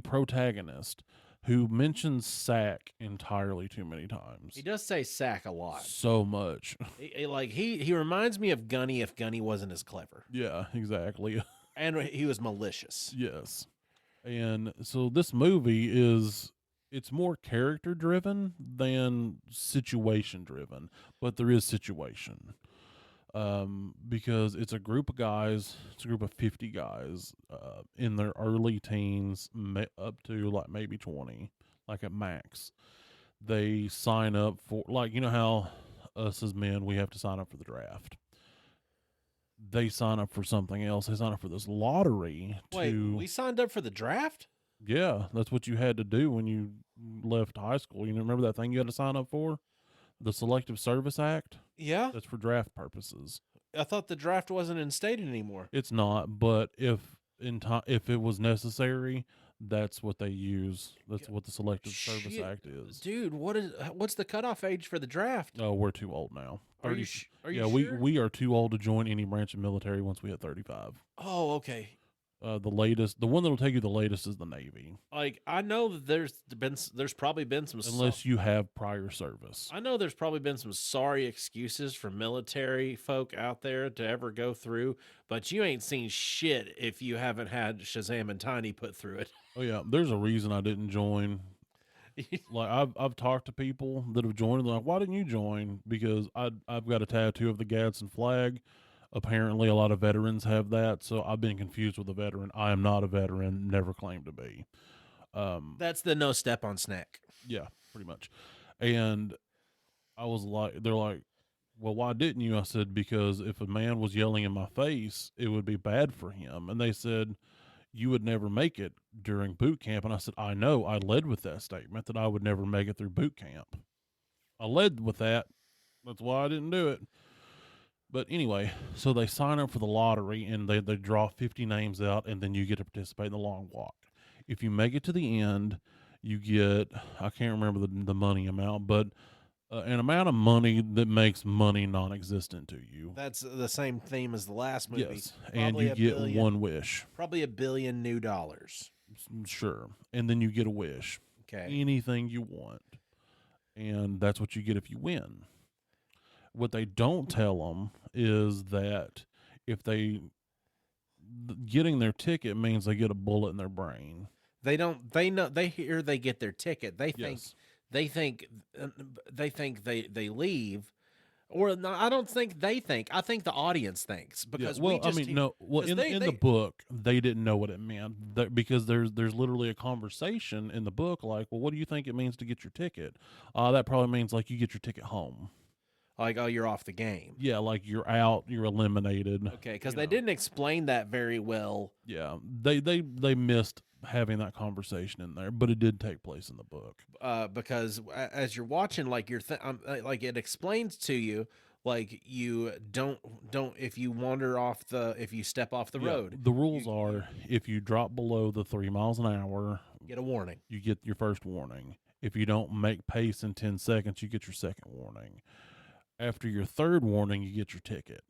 protagonist, who mentions sack entirely too many times. He does say sack a lot. So much. He reminds me of Gunny if Gunny wasn't as clever. Yeah, exactly. And he was malicious. Yes. And so this movie it's more character driven than situation driven, but there is situation. Because it's a group of guys, it's a group of 50 guys, in their early teens, up to like maybe 20, like at max. They sign up for, like, how us as men, we have to sign up for the draft. They sign up for something else. They sign up for this lottery. Wait, we signed up for the draft? Yeah, that's what you had to do when you left high school. You remember that thing you had to sign up for? The Selective Service Act? Yeah. That's for draft purposes. I thought the draft wasn't instated anymore. It's not, but if it was necessary, that's what they use. That's what the Selective Service Act is. Dude, what's the cutoff age for the draft? Oh, we're too old now. Are you yeah, sure? we are too old to join any branch of military once we hit 35. Oh, okay. The one that'll take you the latest is the Navy. Like, I know that there's probably been some, unless you have prior service. I know there's probably been some sorry excuses for military folk out there to ever go through, but you ain't seen shit if you haven't had Shazam and Tiny put through it. Oh yeah, there's a reason I didn't join. Like I've talked to people that have joined, and they're like, why didn't you join? Because I've got a tattoo of the Gadsden flag. Apparently, a lot of veterans have that, so I've been confused with a veteran. I am not a veteran, never claimed to be. That's the no step on snack. Yeah, pretty much. And I was like, they're like, well, why didn't you? I said, because if a man was yelling in my face, it would be bad for him. And they said, you would never make it during boot camp. And I said, I know. I led with that statement that I would never make it through boot camp. I led with that. That's why I didn't do it. But anyway, so they sign up for the lottery and they draw 50 names out, and then you get to participate in the long walk. If you make it to the end, you get, I can't remember the money amount, but an amount of money that makes money non-existent to you. That's the same theme as the last movie. Yes, and Probably you a get billion- one wish. Probably $1 billion new dollars. Sure. And then you get a wish. Okay. Anything you want. And that's what you get if you win. What they don't tell them is that if getting their ticket means they get a bullet in their brain. They don't. They know. They hear they get their ticket. They think. Yes. They think. They think they leave, or no, I don't think they think. I think the audience thinks because Yeah, well, we just. I mean, no. Well, 'cause in they- the book, they didn't know what it meant because there's literally a conversation in the book like, well, what do you think it means to get your ticket? That probably means like you get your ticket home. Like, oh, you're off the game. Yeah, like you're out, you're eliminated. Okay, because you they know. didn't explain that very well. Yeah, they missed having that conversation in there, but it did take place in the book. Because as you're watching, like like it explains to you, like you don't if you if you step off the Yeah, road, the rules are if you drop below the 3 miles an hour, get a warning. you get your first warning. If you don't make pace in 10 seconds, you get your second warning. After your third warning, you get your ticket,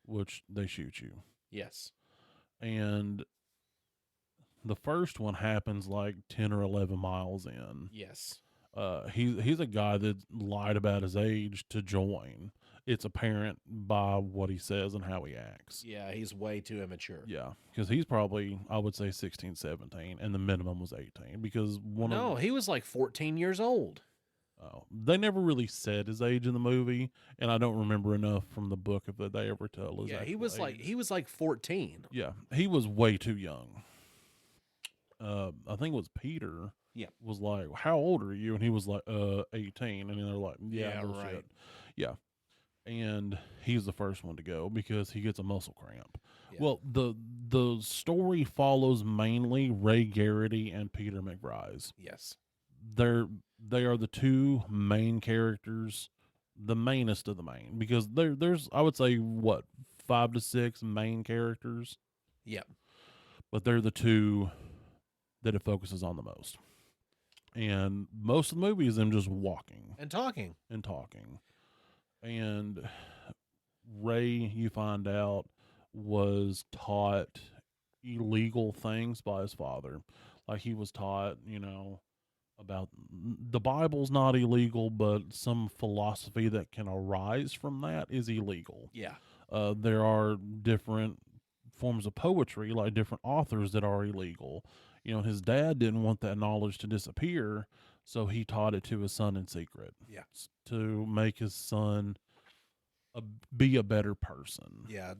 which they shoot you. Yes. And the first one happens like 10 or 11 miles in. Yes. He's a guy that lied about his age to join. It's apparent by what he says and how he acts. Yeah, he's way too immature. Yeah, because he's probably, I would say, 16, 17, and the minimum was 18. Because No, he was like 14 years old. they never really said his age in the movie, and I don't remember enough from the book if they ever tell his Yeah, actual age. he was like 14. Yeah, he was way too young. I think it was Peter. Yeah. Was like, how old are you? And he was like, 18. And they're like, yeah, Yeah, bullshit. right. Yeah. And he's the first one to go because he gets a muscle cramp. Yeah. Well, the story follows mainly Ray Garrity and Peter McBride. Yes. They are the two main characters, the mainest of the main, because there's I would say what 5 to 6 main characters, Yep. but they're the two that it focuses on the most. And most of the movie is them just walking And talking. and talking. And Ray, you find out, was taught illegal things by his father. Like he was taught, about the Bible's not illegal, but some philosophy that can arise from that is illegal. Yeah. There are different forms of poetry, like different authors that are illegal. His dad didn't want that knowledge to disappear, so he taught it to his son in secret. Yeah. To make his son be a better person. Yeah.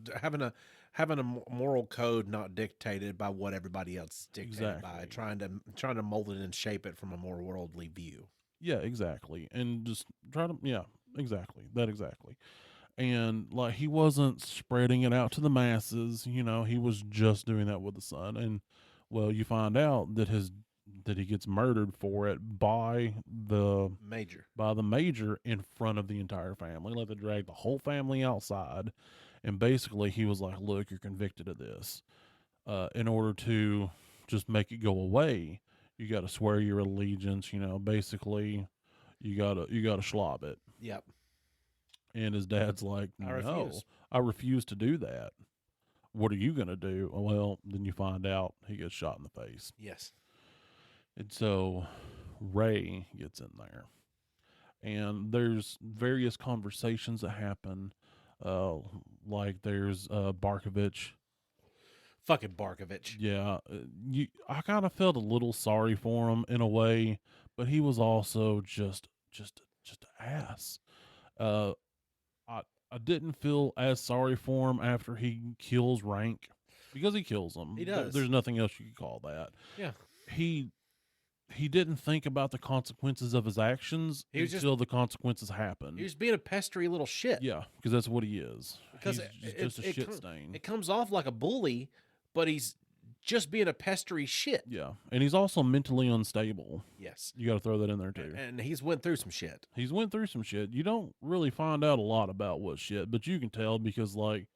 Having a moral code not dictated by what everybody else is dictated by, Exactly. trying to mold it and shape it from a more worldly view. Yeah, exactly. And just try to, yeah, exactly. That exactly. And like he wasn't spreading it out to the masses, he was just doing that with the son. And well, you find out that he gets murdered for it by the major in front of the entire family. Like they drag the whole family outside, and basically he was like, "Look, you're convicted of this. In order to just make it go away, you got to swear your allegiance. Basically, you gotta schlob it." Yep. And his dad's like, I "No, refuse." I refuse to do that. What are you gonna do?" Well, then you find out he gets shot in the face. Yes. And so Ray gets in there. And there's various conversations that happen. Like there's Barkovich. Fucking Barkovich. Yeah. I kind of felt a little sorry for him in a way, but he was also just an ass. I didn't feel as sorry for him after he kills Rank, because he kills him. He does. There's nothing else you could call that. Yeah. He he didn't think about the consequences of his actions He was just- until the consequences happened. He was being a pestery little shit. Yeah, because that's what he is. Because He's just a shit stain. It comes off like a bully, but he's just being a pestery shit. Yeah, and he's also mentally unstable. Yes. You got to throw that in there too. And he's went through some shit. He's went through some shit. You don't really find out a lot about what shit, but you can tell because like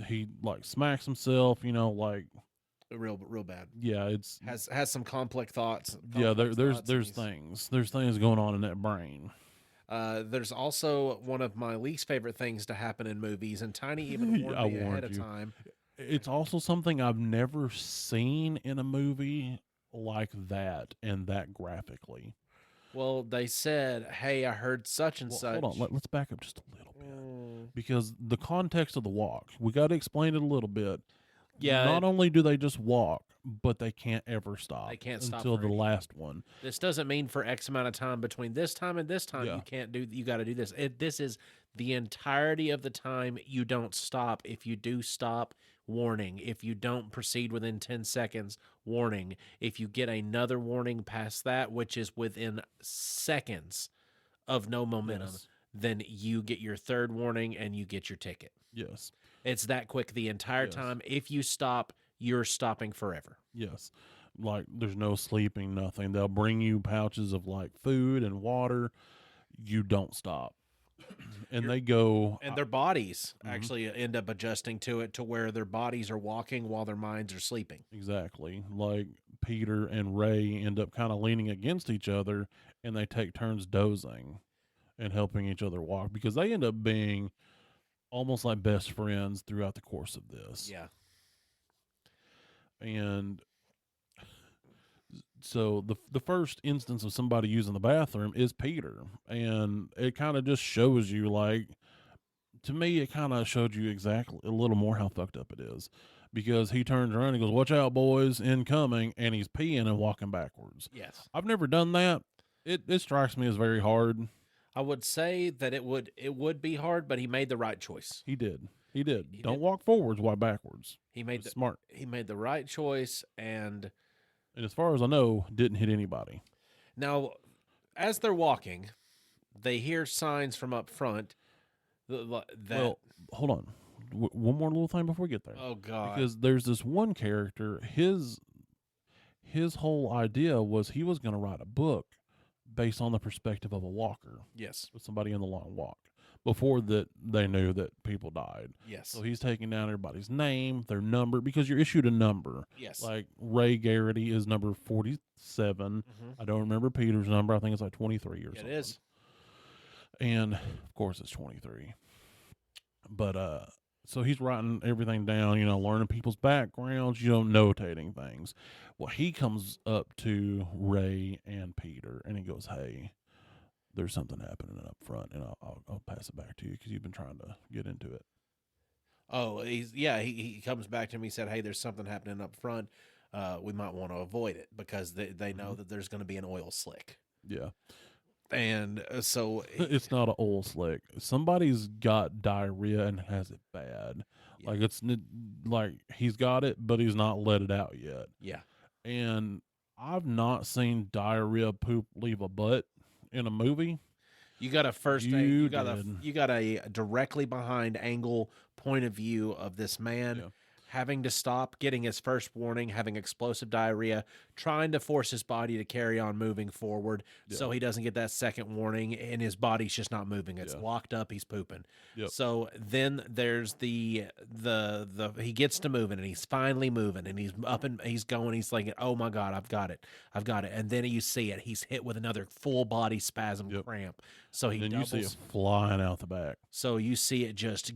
he like smacks himself. You know, like Real bad. yeah, it's Has some complex thoughts. yeah. complex There's thoughts, and things. There's things going on in that brain. there's also one of my least favorite things to happen in movies, and Tiny even warned I me ahead warned of you. time. It's also something I've never seen in a movie like that and that graphically. Well, they said, "Hey, I heard such and Well, such." hold on, let's back up just a little bit Mm, because the context of the walk, we got to explain it a little bit. Yeah, Not only do they just walk, but they can't ever stop. They can't stop until for the any- last one. this doesn't mean for X amount of time between this time and this time Yeah. you can't do. You got to do this. This is the entirety of the time you don't stop. If you do stop, warning. If you don't proceed within 10 seconds, warning. If you get another warning past that, which is within seconds of no momentum, Yes. then you get your third warning and you get your ticket. Yes. It's that quick the entire Yes. time. If you stop, you're stopping forever. Yes. Like there's no sleeping, nothing. They'll bring you pouches of like food and water. You don't stop. And they go And their bodies Mhm. actually end up adjusting to it to where their bodies are walking while their minds are sleeping. exactly. Like Peter and Ray end up kind of leaning against each other and they take turns dozing and helping each other walk because they end up being almost like best friends throughout the course of this. Yeah. And so the first instance of somebody using the bathroom is Peter, and it kind of just shows you like, to me it kind of showed you exactly a little more how fucked up it is, because he turns around and goes, "Watch out, boys, incoming," and he's peeing and walking backwards. Yes. I've never done that. It strikes me as very hard. I would say that it would be hard, but he made the right choice. He did. Don't did. walk forwards, walk backwards. He made the Smart. he made the right choice. And And as far as I know, didn't hit anybody. now, as they're walking, they hear signs from up front. That Well, hold on. One more little thing before we get there. oh god, Because there's this one character, his whole idea was he was going to write a book based on the perspective of a walker, yes, with somebody in the long walk, before that they knew that people died. yes, So he's taking down everybody's name, their number, because you're issued a number. yes. Like Ray Garrity is number 47. Mhm. I don't remember Peter's number. I think it's like 23 or It something. is. And of course it's 23. But so he's writing everything down, learning people's backgrounds, notating things. Well, he comes up to Ray and Peter and he goes, "Hey, there's something happening up front, and I'll pass it back to you because you've been trying to get into it." Oh, he comes back to me and said, "Hey, there's something happening up front. We might want to avoid it because they know that there's going to be an oil slick." Yeah. And so It's not an oil slick. Somebody's got diarrhea and has it bad. Yeah. Like like he's got it, but he's not let it out yet. yeah, And I've not seen diarrhea poop leave a butt in a movie. you got a You you got a directly behind angle point of view of this man Yeah. having to stop, getting his first warning, having explosive diarrhea, trying to force his body to carry on moving forward so he doesn't get that second warning, and his body's just not moving. It's Yeah. locked up, he's pooping. Yep. So then there's the he gets to moving, and he's finally moving, and he's up and he's going, he's thinking, "Oh my god, I've got it. And then you see it, he's hit with another full body spasm Yep. cramp. So he And then you doubles. see it flying out the back. So you see it just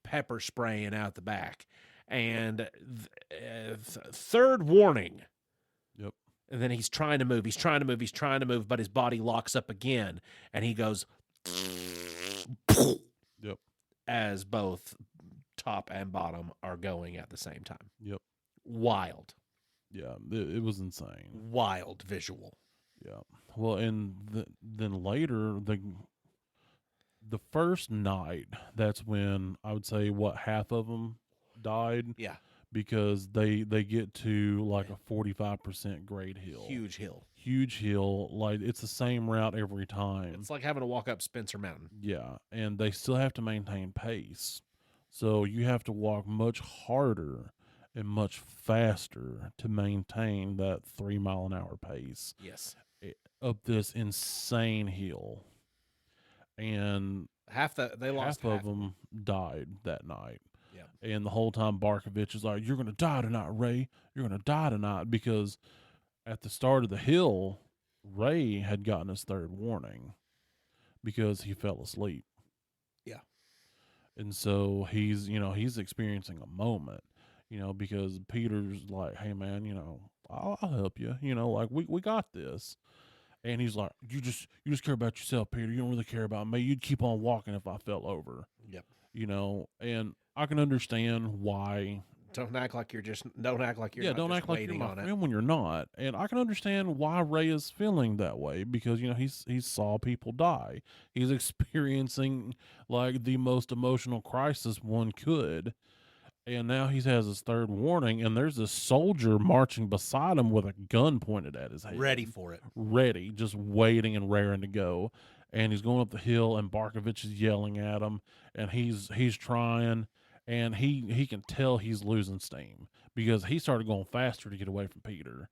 pepper spraying out the back, and third warning. Yep. And then he's trying to move, but his body locks up again, and he goes, Yep. as both top and bottom are going at the same time. Yep. Wild, Yeah. It was insane. wild visual. Yeah. Well, and then later, the first night, that's when I would say half of them died. Yeah. because they get to like a 45% grade hill. Huge hill. Huge hill. Like it's the same route every time. It's like having to walk up Spencer Mountain. Yeah, and they still have to maintain pace. So you have to walk much harder and much faster to maintain that 3 mile an hour pace Yes. up this insane hill. And They lost half of them died that night. Yep. And the whole time Barkovich is like, "You're going to die tonight, Ray. You're going to die tonight." Because at the start of the hill, Ray had gotten his third warning because he fell asleep. Yeah. And so he's experiencing a moment, because Peter's like, "Hey man, I'll help you. Like we got this." And he's like, you just care about yourself, Peter. You don't really care about me. You'd keep on walking if I fell over. Yep. And I can understand why. Don't act like you're Don't act like you're my friend when you're not. And I can understand why Ray is feeling that way because he saw people die. He's experiencing like the most emotional crisis one could. And now he has his third warning, and there's this soldier marching beside him with a gun pointed at his head. Ready for it. Ready, just waiting and raring to go. And he's going up the hill, and Barkovich is yelling at him, and he's trying, and he can tell he's losing steam because he started going faster to get away from Peter,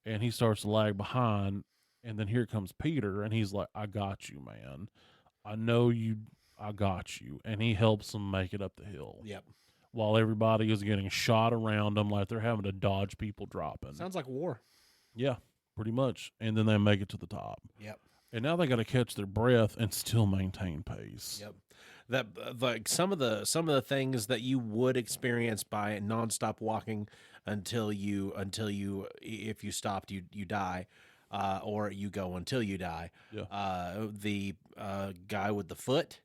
and he starts to lag behind, and then here comes Peter, and he's like, "I got you, man. I know you. I got you," and he helps him make it up the hill. Yep. While everybody is getting shot around them like they're having to dodge people dropping. Sounds like war. Yeah, pretty much. And then they make it to the top. Yep. And now they got to catch their breath and still maintain pace. Yep. That like some of the things that you would experience by nonstop walking until you if you stopped you die, or you go until you die. Yeah. The guy with the foot.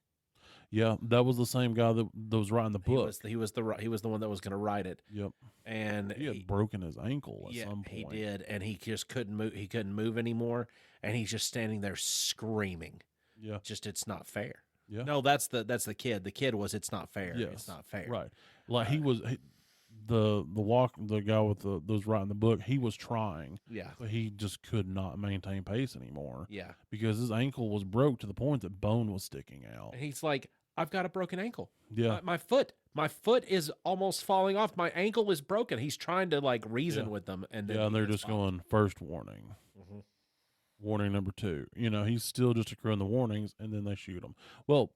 Yeah, that was the same guy that was writing the book. He was the one that was going to write it. Yep. And he had broken his ankle at some point. He did, and he just couldn't move. He couldn't move anymore, and he's just standing there screaming. Yeah. Just it's not fair. Yeah. No, that's the kid. The kid was it's not fair. Yes. It's not fair. Right. Like the guy with those writing the book, he was trying. Yeah. But he just could not maintain pace anymore. Yeah. Because his ankle was broke to the point that bone was sticking out. And he's like, I've got a broken ankle. Yeah. My foot is almost falling off. My ankle is broken. He's trying to like reason with them, and then and they're just going first warning, warning number 2. He's still just accruing the warnings, and then they shoot him. Well,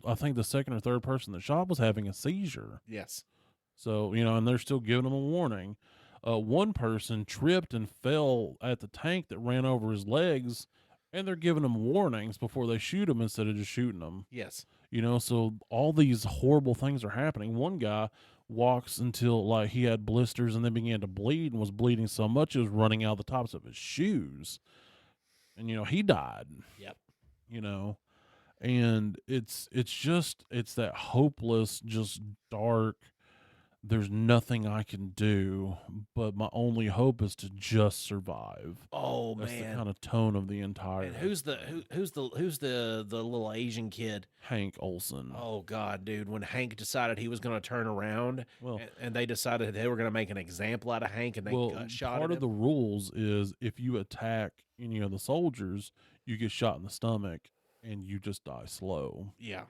I think the second or third person that shot was having a seizure. Yes. So and they're still giving him a warning. One person tripped and fell at the tank that ran over his legs. And they're giving him warnings before they shoot him instead of just shooting him. Yes. So all these horrible things are happening. One guy walks until like he had blisters and then began to bleed and was bleeding so much it was running out the tops of his shoes. And he died. Yep. And it's that hopeless, just dark. There's nothing I can do, but my only hope is to just survive. Oh That's man, the kind of tone of the entire. And who's the little Asian kid? Hank Olsen. Oh God, dude! When Hank decided he was going to turn around, Well, and they decided they were going to make an example out of Hank, and they got shot. Part of the rules is if you attack any of the soldiers, you get shot in the stomach, and you just die slow. Yeah.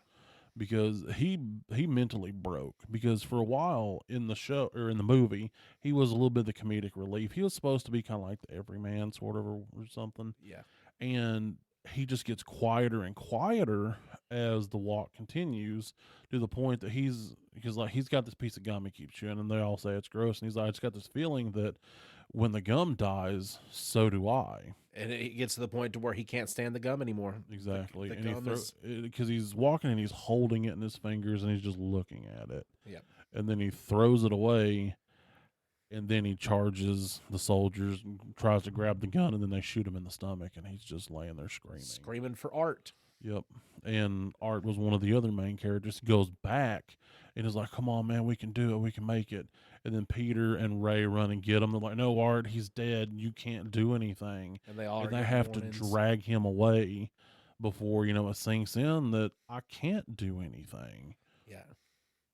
Because he mentally broke. Because for a while in the show or in the movie, he was a little bit of the comedic relief. He was supposed to be kind of like the everyman sort of or something. Yeah. And he just gets quieter and quieter as the walk continues to the point that he's got this piece of gum he keeps chewing, and they all say it's gross. And he's like, I just got this feeling that when the gum dies, so do I. And it gets to the point to where he can't stand the gum anymore. Exactly. The and gum because he's walking and he's holding it in his fingers and he's just looking at it. Yeah. And then he throws it away, and then he charges the soldiers and tries to grab the gun, and then they shoot him in the stomach, and he's just laying there screaming for Art. Yep. And Art was one of the other main characters. Goes back and is like, come on, man, we can do it. We can make it. And then Peter and Ray run and get him. They're like, no, Art, he's dead. You can't do anything. And they have to drag him away before, it sinks in that I can't do anything. Yeah.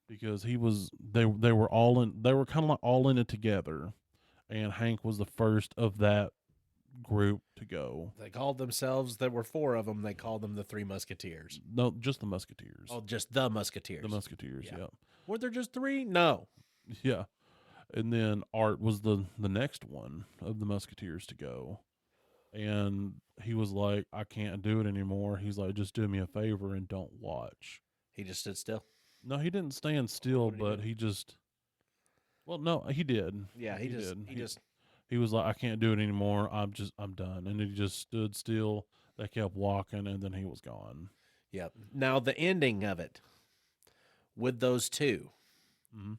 because they were all in, they were kind of like all in it together, and Hank was the first of that group to go. They called themselves. There were four of them. They called them the Three Musketeers. No, just the Musketeers. Oh, just the Musketeers. The Musketeers. Yeah. Yeah. Were there just three? No. Yeah. And then Art was the next one of the Musketeers to go. And he was like, I can't do it anymore. He's like, just do me a favor and don't watch. He just stood still. No, he didn't stand still, What did he but do? he just, well, no, he did. Yeah, he He was like, I can't do it anymore. I'm done. And he just stood still. They kept walking, and then he was gone. Yep. Now the ending of it with those two. Mhm.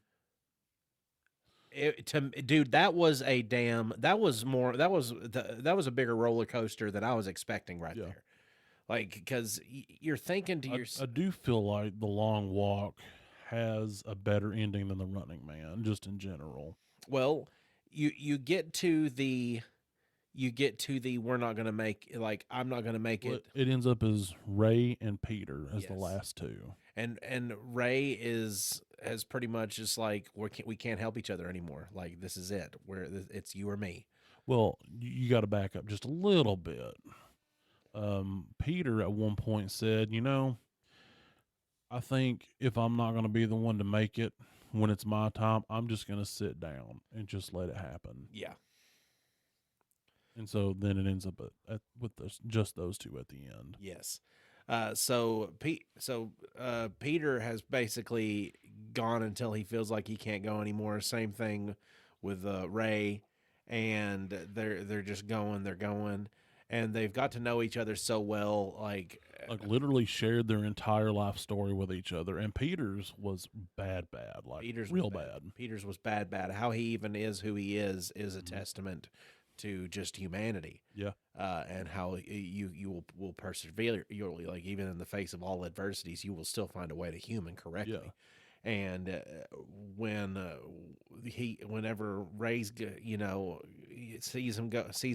Dude, that was a damn. That was a bigger roller coaster than I was expecting right Yeah. there. Like, because you're thinking to I yourself, do feel like The Long Walk has a better ending than The Running Man, just in general. well, you get to the we're not gonna make, like, I'm not gonna make Well, it. it ends up as Ray and Peter as the Yes. last two. And Ray has pretty much just like, we can't help each other anymore. Like, this is it. It's you or me. Well, you got to back up just a little bit. Peter at one point said, I think if I'm not going to be the one to make it when it's my time, I'm just going to sit down and just let it happen. Yeah. And so then it ends up with just those two at the end. Yes. So Peter has basically gone until he feels like he can't go anymore. Same thing with Ray, and they're just going. They're going, and they've got to know each other so well. Like Literally shared their entire life story with each other. And Peter's was bad, like Peter's was real bad. Peter's was bad. How he even is who he is a testament to just humanity. Yeah. And how you will persevere. You'll, like, even in the face of all adversities, you will still find a way to human correctly. Yeah. And whenever Ray's sees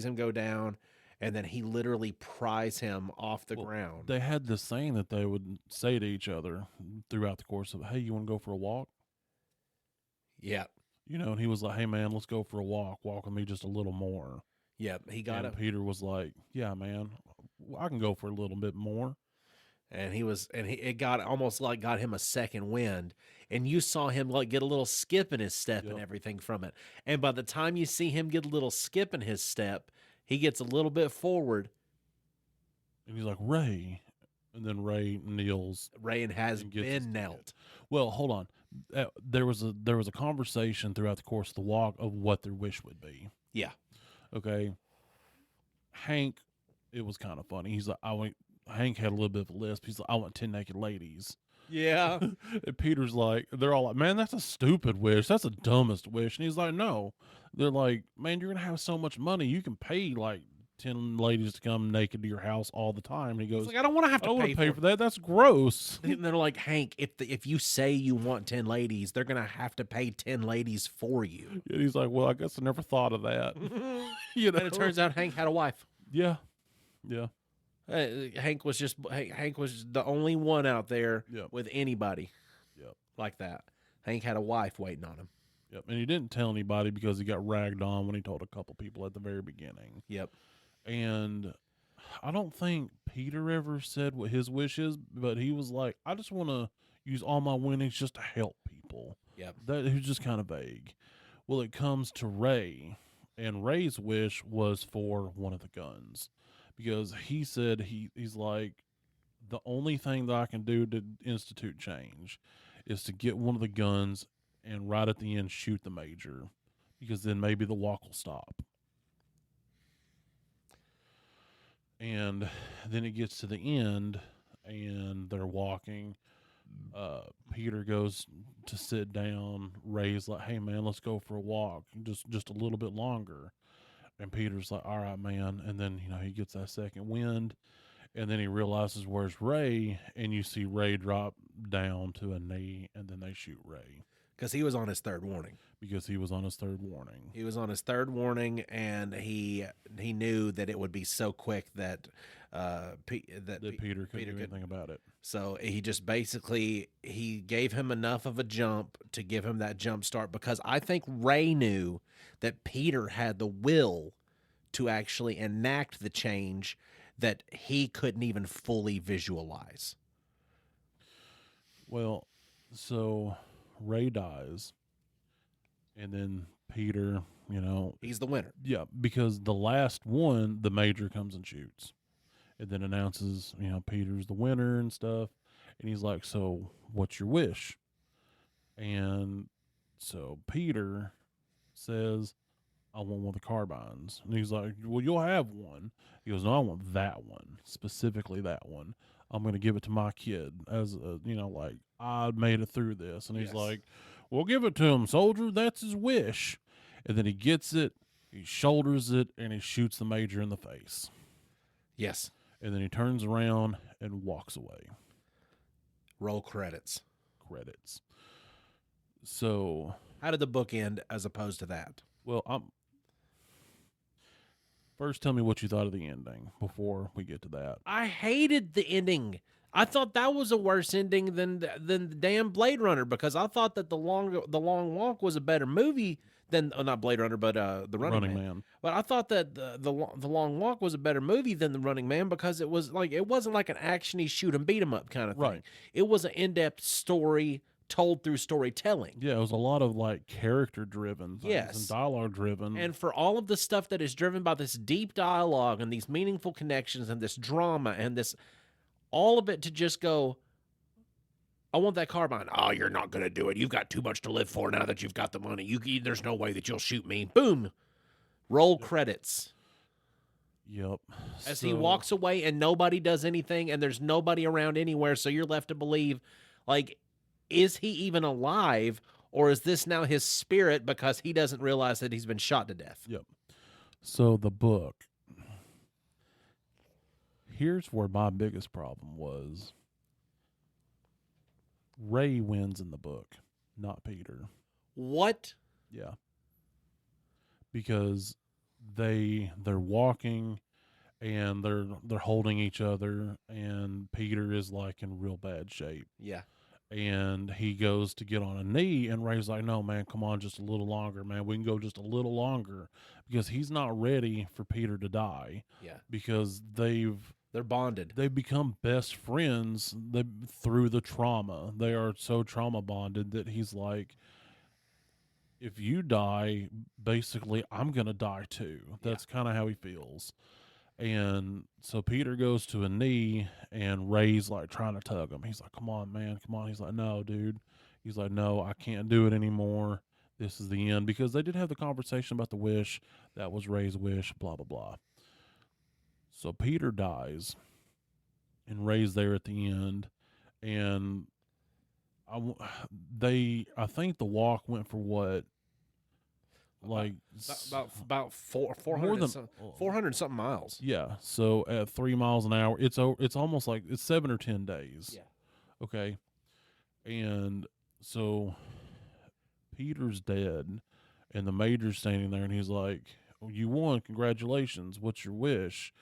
him go down, and then he literally pries him off the ground. They had this saying that they would say to each other throughout the course of, hey, you want to go for a walk? Yeah. And he was like, hey, man, let's go for a walk. Walk with me just a little more. Yeah, he got And it. Peter was like, yeah, man, I can go for a little bit more. And it got almost like got him a second wind, and you saw him like get a little skip in his step and Yep. everything from it. And by the time you see him get a little skip in his step, he gets a little bit forward. And he's like, Ray. And then Ray kneels. Ray has And gets his been ticket. knelt. Well, hold on. There was a conversation throughout the course of the walk of what their wish would be. Yeah. Okay. Hank, it was kind of funny. He's like, Hank had a little bit of a lisp. He's like, I want 10 naked ladies. Yeah. And Peter's like, they're all like, man, that's a stupid wish. That's the dumbest wish. And he's like, no. They're like, man, you're going to have so much money. You can pay like 10 ladies to come naked to your house all the time. And he goes, It's like, I don't want to have I don't to want pay to pay for that. That's gross. And they're like, Hank, if you say you want 10 ladies, they're going to have to pay 10 ladies for you. And he's like, well, I guess I never thought of that. And it turns out Hank had a wife. Yeah. Yeah. Hank was the only one out there Yep. with anybody Yep. like that. Hank had a wife waiting on him. Yep. And he didn't tell anybody because he got ragged on when he told a couple people at the very beginning. Yep. And I don't think Peter ever said what his wish is, but he was like, I just want to use all my winnings just to help people. Yep. That he was just kind of vague. Well, it comes to Ray, and Ray's wish was for one of the guns. Because he said he's like, the only thing that I can do to institute change is to get one of the guns and right at the end shoot the major, because then maybe the walk will stop. And then it gets to the end, and they're walking. Peter goes to sit down. Ray's like, hey, man, let's go for a walk. Just a little bit longer. And Peter's like, all right, man. And then, he gets that second wind. And then he realizes where's Ray. And you see Ray drop down to a knee. And then they shoot Ray. Because he was on his third warning. because he was on his third warning. He was on his third warning, and he knew that it would be so quick that Peter couldn't do anything about it. So he just basically he gave him enough of a jump to give him that jump start, because I think Ray knew that Peter had the will to actually enact the change that he couldn't even fully visualize. Well, so Ray dies, and then Peter, He's the winner. yeah, because the last one, the Major comes and shoots, and then announces, Peter's the winner and stuff, and he's like, "So, what's your wish?" And so Peter says, "I want one of the carbines," and he's like, "Well, you'll have one." He goes, "No, I want that one, specifically that one. I'm going to give it to my kid as a, like, I made it through this." And he's Yes. like, "Well, give it to him, soldier. That's his wish." And then he gets it, he shoulders it, and he shoots the Major in the face. Yes. And then he turns around and walks away. Roll credits. Credits. So, How did the book end as opposed to that? well, first tell me what you thought of the ending before we get to that. I hated the ending. I thought that was a worse ending than the damn Blade Runner, because I thought that the Long Walk was a better movie than not Blade Runner, but the Running Man. But I thought that the Long Walk was a better movie than the Running Man, because it wasn't like an actiony shoot 'em beat 'em up kind of thing. Right. It was an in-depth story told through storytelling. Yeah, it was a lot of like character driven things Yes. and dialogue driven. And for all of the stuff that is driven by this deep dialogue and these meaningful connections and this drama and this, all of it to just go, "I want that carbine." "Oh, you're not going to do it. You've got too much to live for now that you've got the money. There's no way that you'll shoot me." Boom. Roll credits. Yep. As he walks away and nobody does anything and there's nobody around anywhere, so you're left to believe, like, is he even alive, or is this now his spirit because he doesn't realize that he's been shot to death? Yep. So the book. Here's where my biggest problem was. Ray wins in the book, not Peter. What? Yeah. Because they're walking and they're holding each other, and Peter is like in real bad shape. Yeah. And he goes to get on a knee, and Ray's like, "No, man, come on, just a little longer, man. We can go just a little longer," because he's not ready for Peter to die. Yeah. Because They're bonded. they've become best friends through the trauma. They are so trauma bonded that he's like, if you die, basically, I'm going to die too. That's kind of how he feels. And so Peter goes to a knee, and Ray's like trying to tug him. He's like, "Come on, man, come on." He's like, "No, dude." He's like, "No, I can't do it anymore. This is the end." Because they did have the conversation about the wish. That was Ray's wish, blah, blah, blah. So Peter dies, and Ray's there at the end. And I think the walk went for what? Like About 400 something miles. Yeah. So at 3 miles an hour, it's almost like it's 7 or 10 days. Yeah. Okay. And so Peter's dead, and the Major's standing there, and he's like, "Oh, you won. Congratulations. What's your wish?"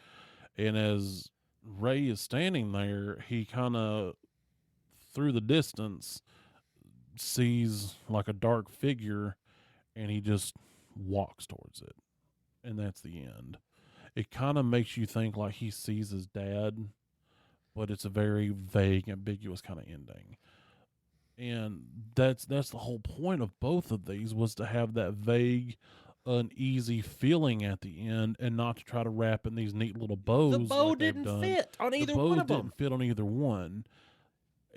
And as Ray is standing there, he kind of, through the distance, sees like a dark figure, and he just walks towards it. And that's the end. It kind of makes you think like he sees his dad, but it's a very vague, ambiguous kind of ending. And that's the whole point of both of these, was to have that vague, uneasy feeling at the end, and not to try to wrap in these neat little bows. The bow like they've didn't done. fit on The either bows one of them. didn't fit on either one.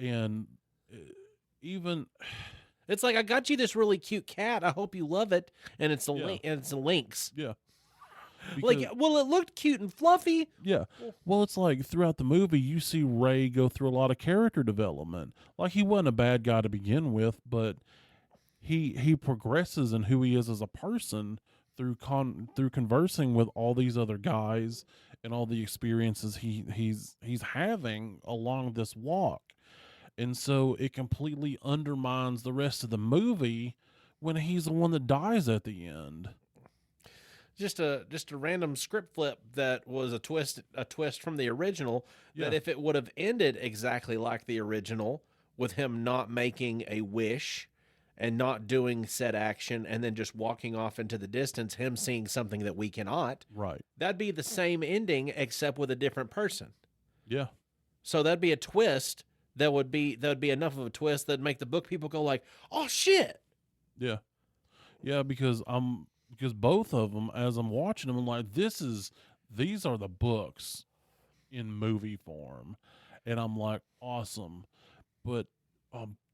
And even It's like, I got you this really cute cat. I hope you love it. And it's a Yeah. and it's a lynx. yeah. Like, Because- well, it looked cute and fluffy. yeah. Well, it's like throughout the movie, you see Ray go through a lot of character development. Like, he wasn't a bad guy to begin with, but he progresses in who he is as a person through conversing with all these other guys and all the experiences he's having along this walk. And so it completely undermines the rest of the movie when he's the one that dies at the end. Just a random script flip that was a twist from the original. That Yeah. if it would have ended exactly like the original, with him not making a wish and not doing said action, and then just walking off into the distance, him seeing something that we cannot, Right. that'd be the same ending except with a different person. Yeah. So that'd be a twist that would be enough of a twist that'd make the book people go like, "Oh shit." Yeah. Yeah, because both of them, as I'm watching them, I'm like, these are the books in movie form, and I'm like, awesome. But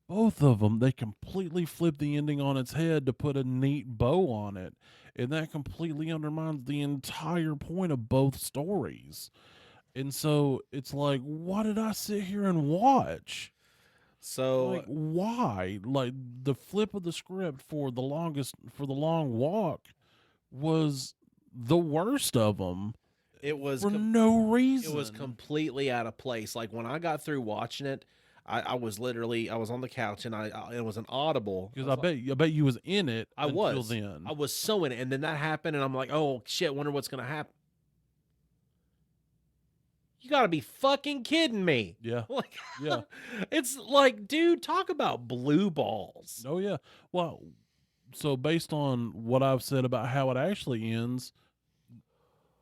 both of them, they completely flip the ending on its head to put a neat bow on it, and that completely undermines the entire point of both stories. And so it's like, why did I sit here and watch? So Like, why? Like, the flip of the script for the long walk was the worst of them it was for no reason. it was completely out of place. Like when I got through watching it, I was on the couch and it was an audible. Because I bet you was in it I until was then. I was so in it, and then that happened, and I'm like, oh shit, wonder what's gonna happen. You gotta be fucking kidding me. Yeah. Like, Yeah. it's like, dude, talk about blue balls. Oh yeah. Well, so based on what I've said about how it actually ends,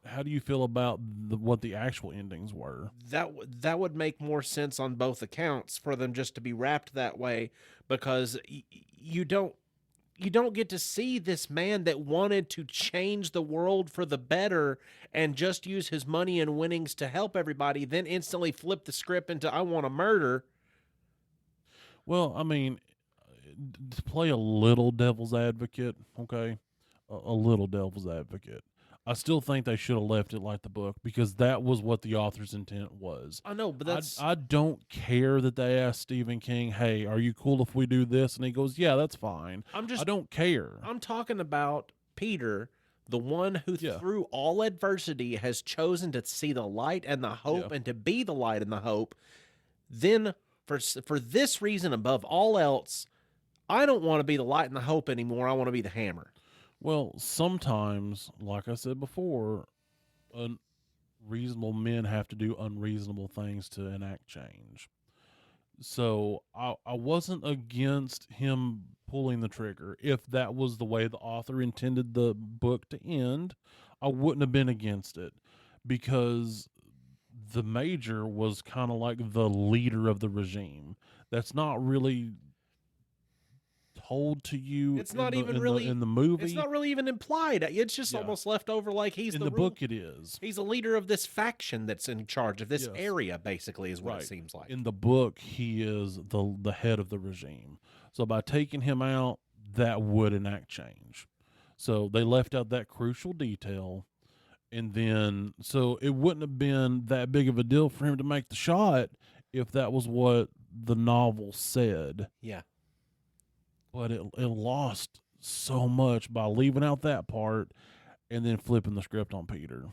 how do you feel about what the actual endings were? That would make more sense on both accounts for them just to be wrapped that way, because you don't get to see this man that wanted to change the world for the better and just use his money and winnings to help everybody, then instantly flip the script into I want to murder. Well, I mean, to play a little devil's advocate, okay? A little devil's advocate. I still think they should have left it like the book, because that was what the author's intent was. I know, but that's I don't care that they asked Stephen King, "Hey, are you cool if we do this?" And he goes, "Yeah, that's fine." I don't care. I'm talking about Peter, the one who Yeah. through all adversity has chosen to see the light and the hope Yeah. and to be the light and the hope. Then for this reason above all else, I don't want to be the light and the hope anymore. I want to be the hammer. Well, sometimes, like I said before, reasonable men have to do unreasonable things to enact change. So I wasn't against him pulling the trigger. If that was the way the author intended the book to end, I wouldn't have been against it, because the major was kind of like the leader of the regime. That's not really told to you. It's not in the, even in really the, in the movie. It's not really even implied. It's just Yeah. almost left over like he's in the the rule- book. It is. He's a leader of this faction that's in charge of this Yes. area, basically, is what Right. it seems like. In the book, he is the head of the regime. So by taking him out, that would enact change. So they left out that crucial detail, and then so it wouldn't have been that big of a deal for him to make the shot if that was what the novel said. Yeah. But it lost so much by leaving out that part and then flipping the script on Peter.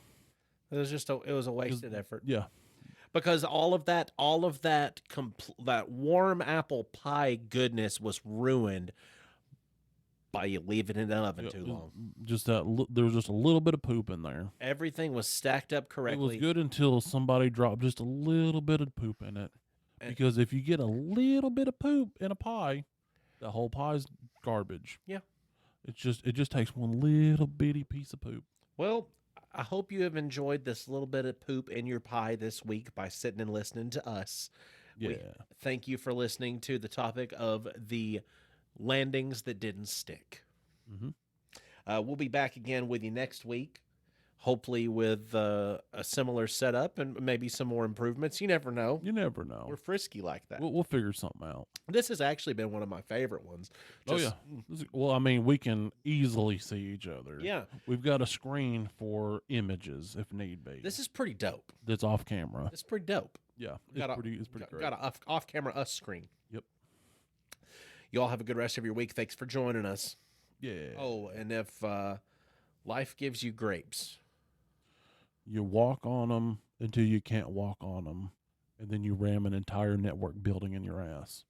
It was a wasted effort. Yeah. Because all of that that warm apple pie goodness was ruined by you leaving it in the oven Yeah, too long. Just that there was just a little bit of poop in there. Everything was stacked up It correctly. was good until somebody dropped just a little bit of poop in it. Because if you get a little bit of poop in a pie, the whole pie's garbage. Yeah. It just takes one little bitty piece of poop. Well, I hope you have enjoyed this little bit of poop in your pie this week by sitting and listening to us. Yeah. Thank you for listening to the topic of the landings that didn't stick. Mhm. We'll be back again with you next week, hopefully with a similar setup and maybe some more improvements. You never know. You never know. We're frisky like that. We'll figure something out. This has actually been one of my favorite ones. Just- Well, I mean, we can easily see each other. Yeah. We've got a screen for images if need be. This is pretty dope. That's off camera. It's pretty dope. Yeah. Got a- It's pretty great. Got an off-camera us screen. Yep. You all have a good rest of your week. Thanks for joining us. Yeah. Oh, and if life gives you grapes, You walk on them until you can't walk on them, and then you ram an entire network building in your ass.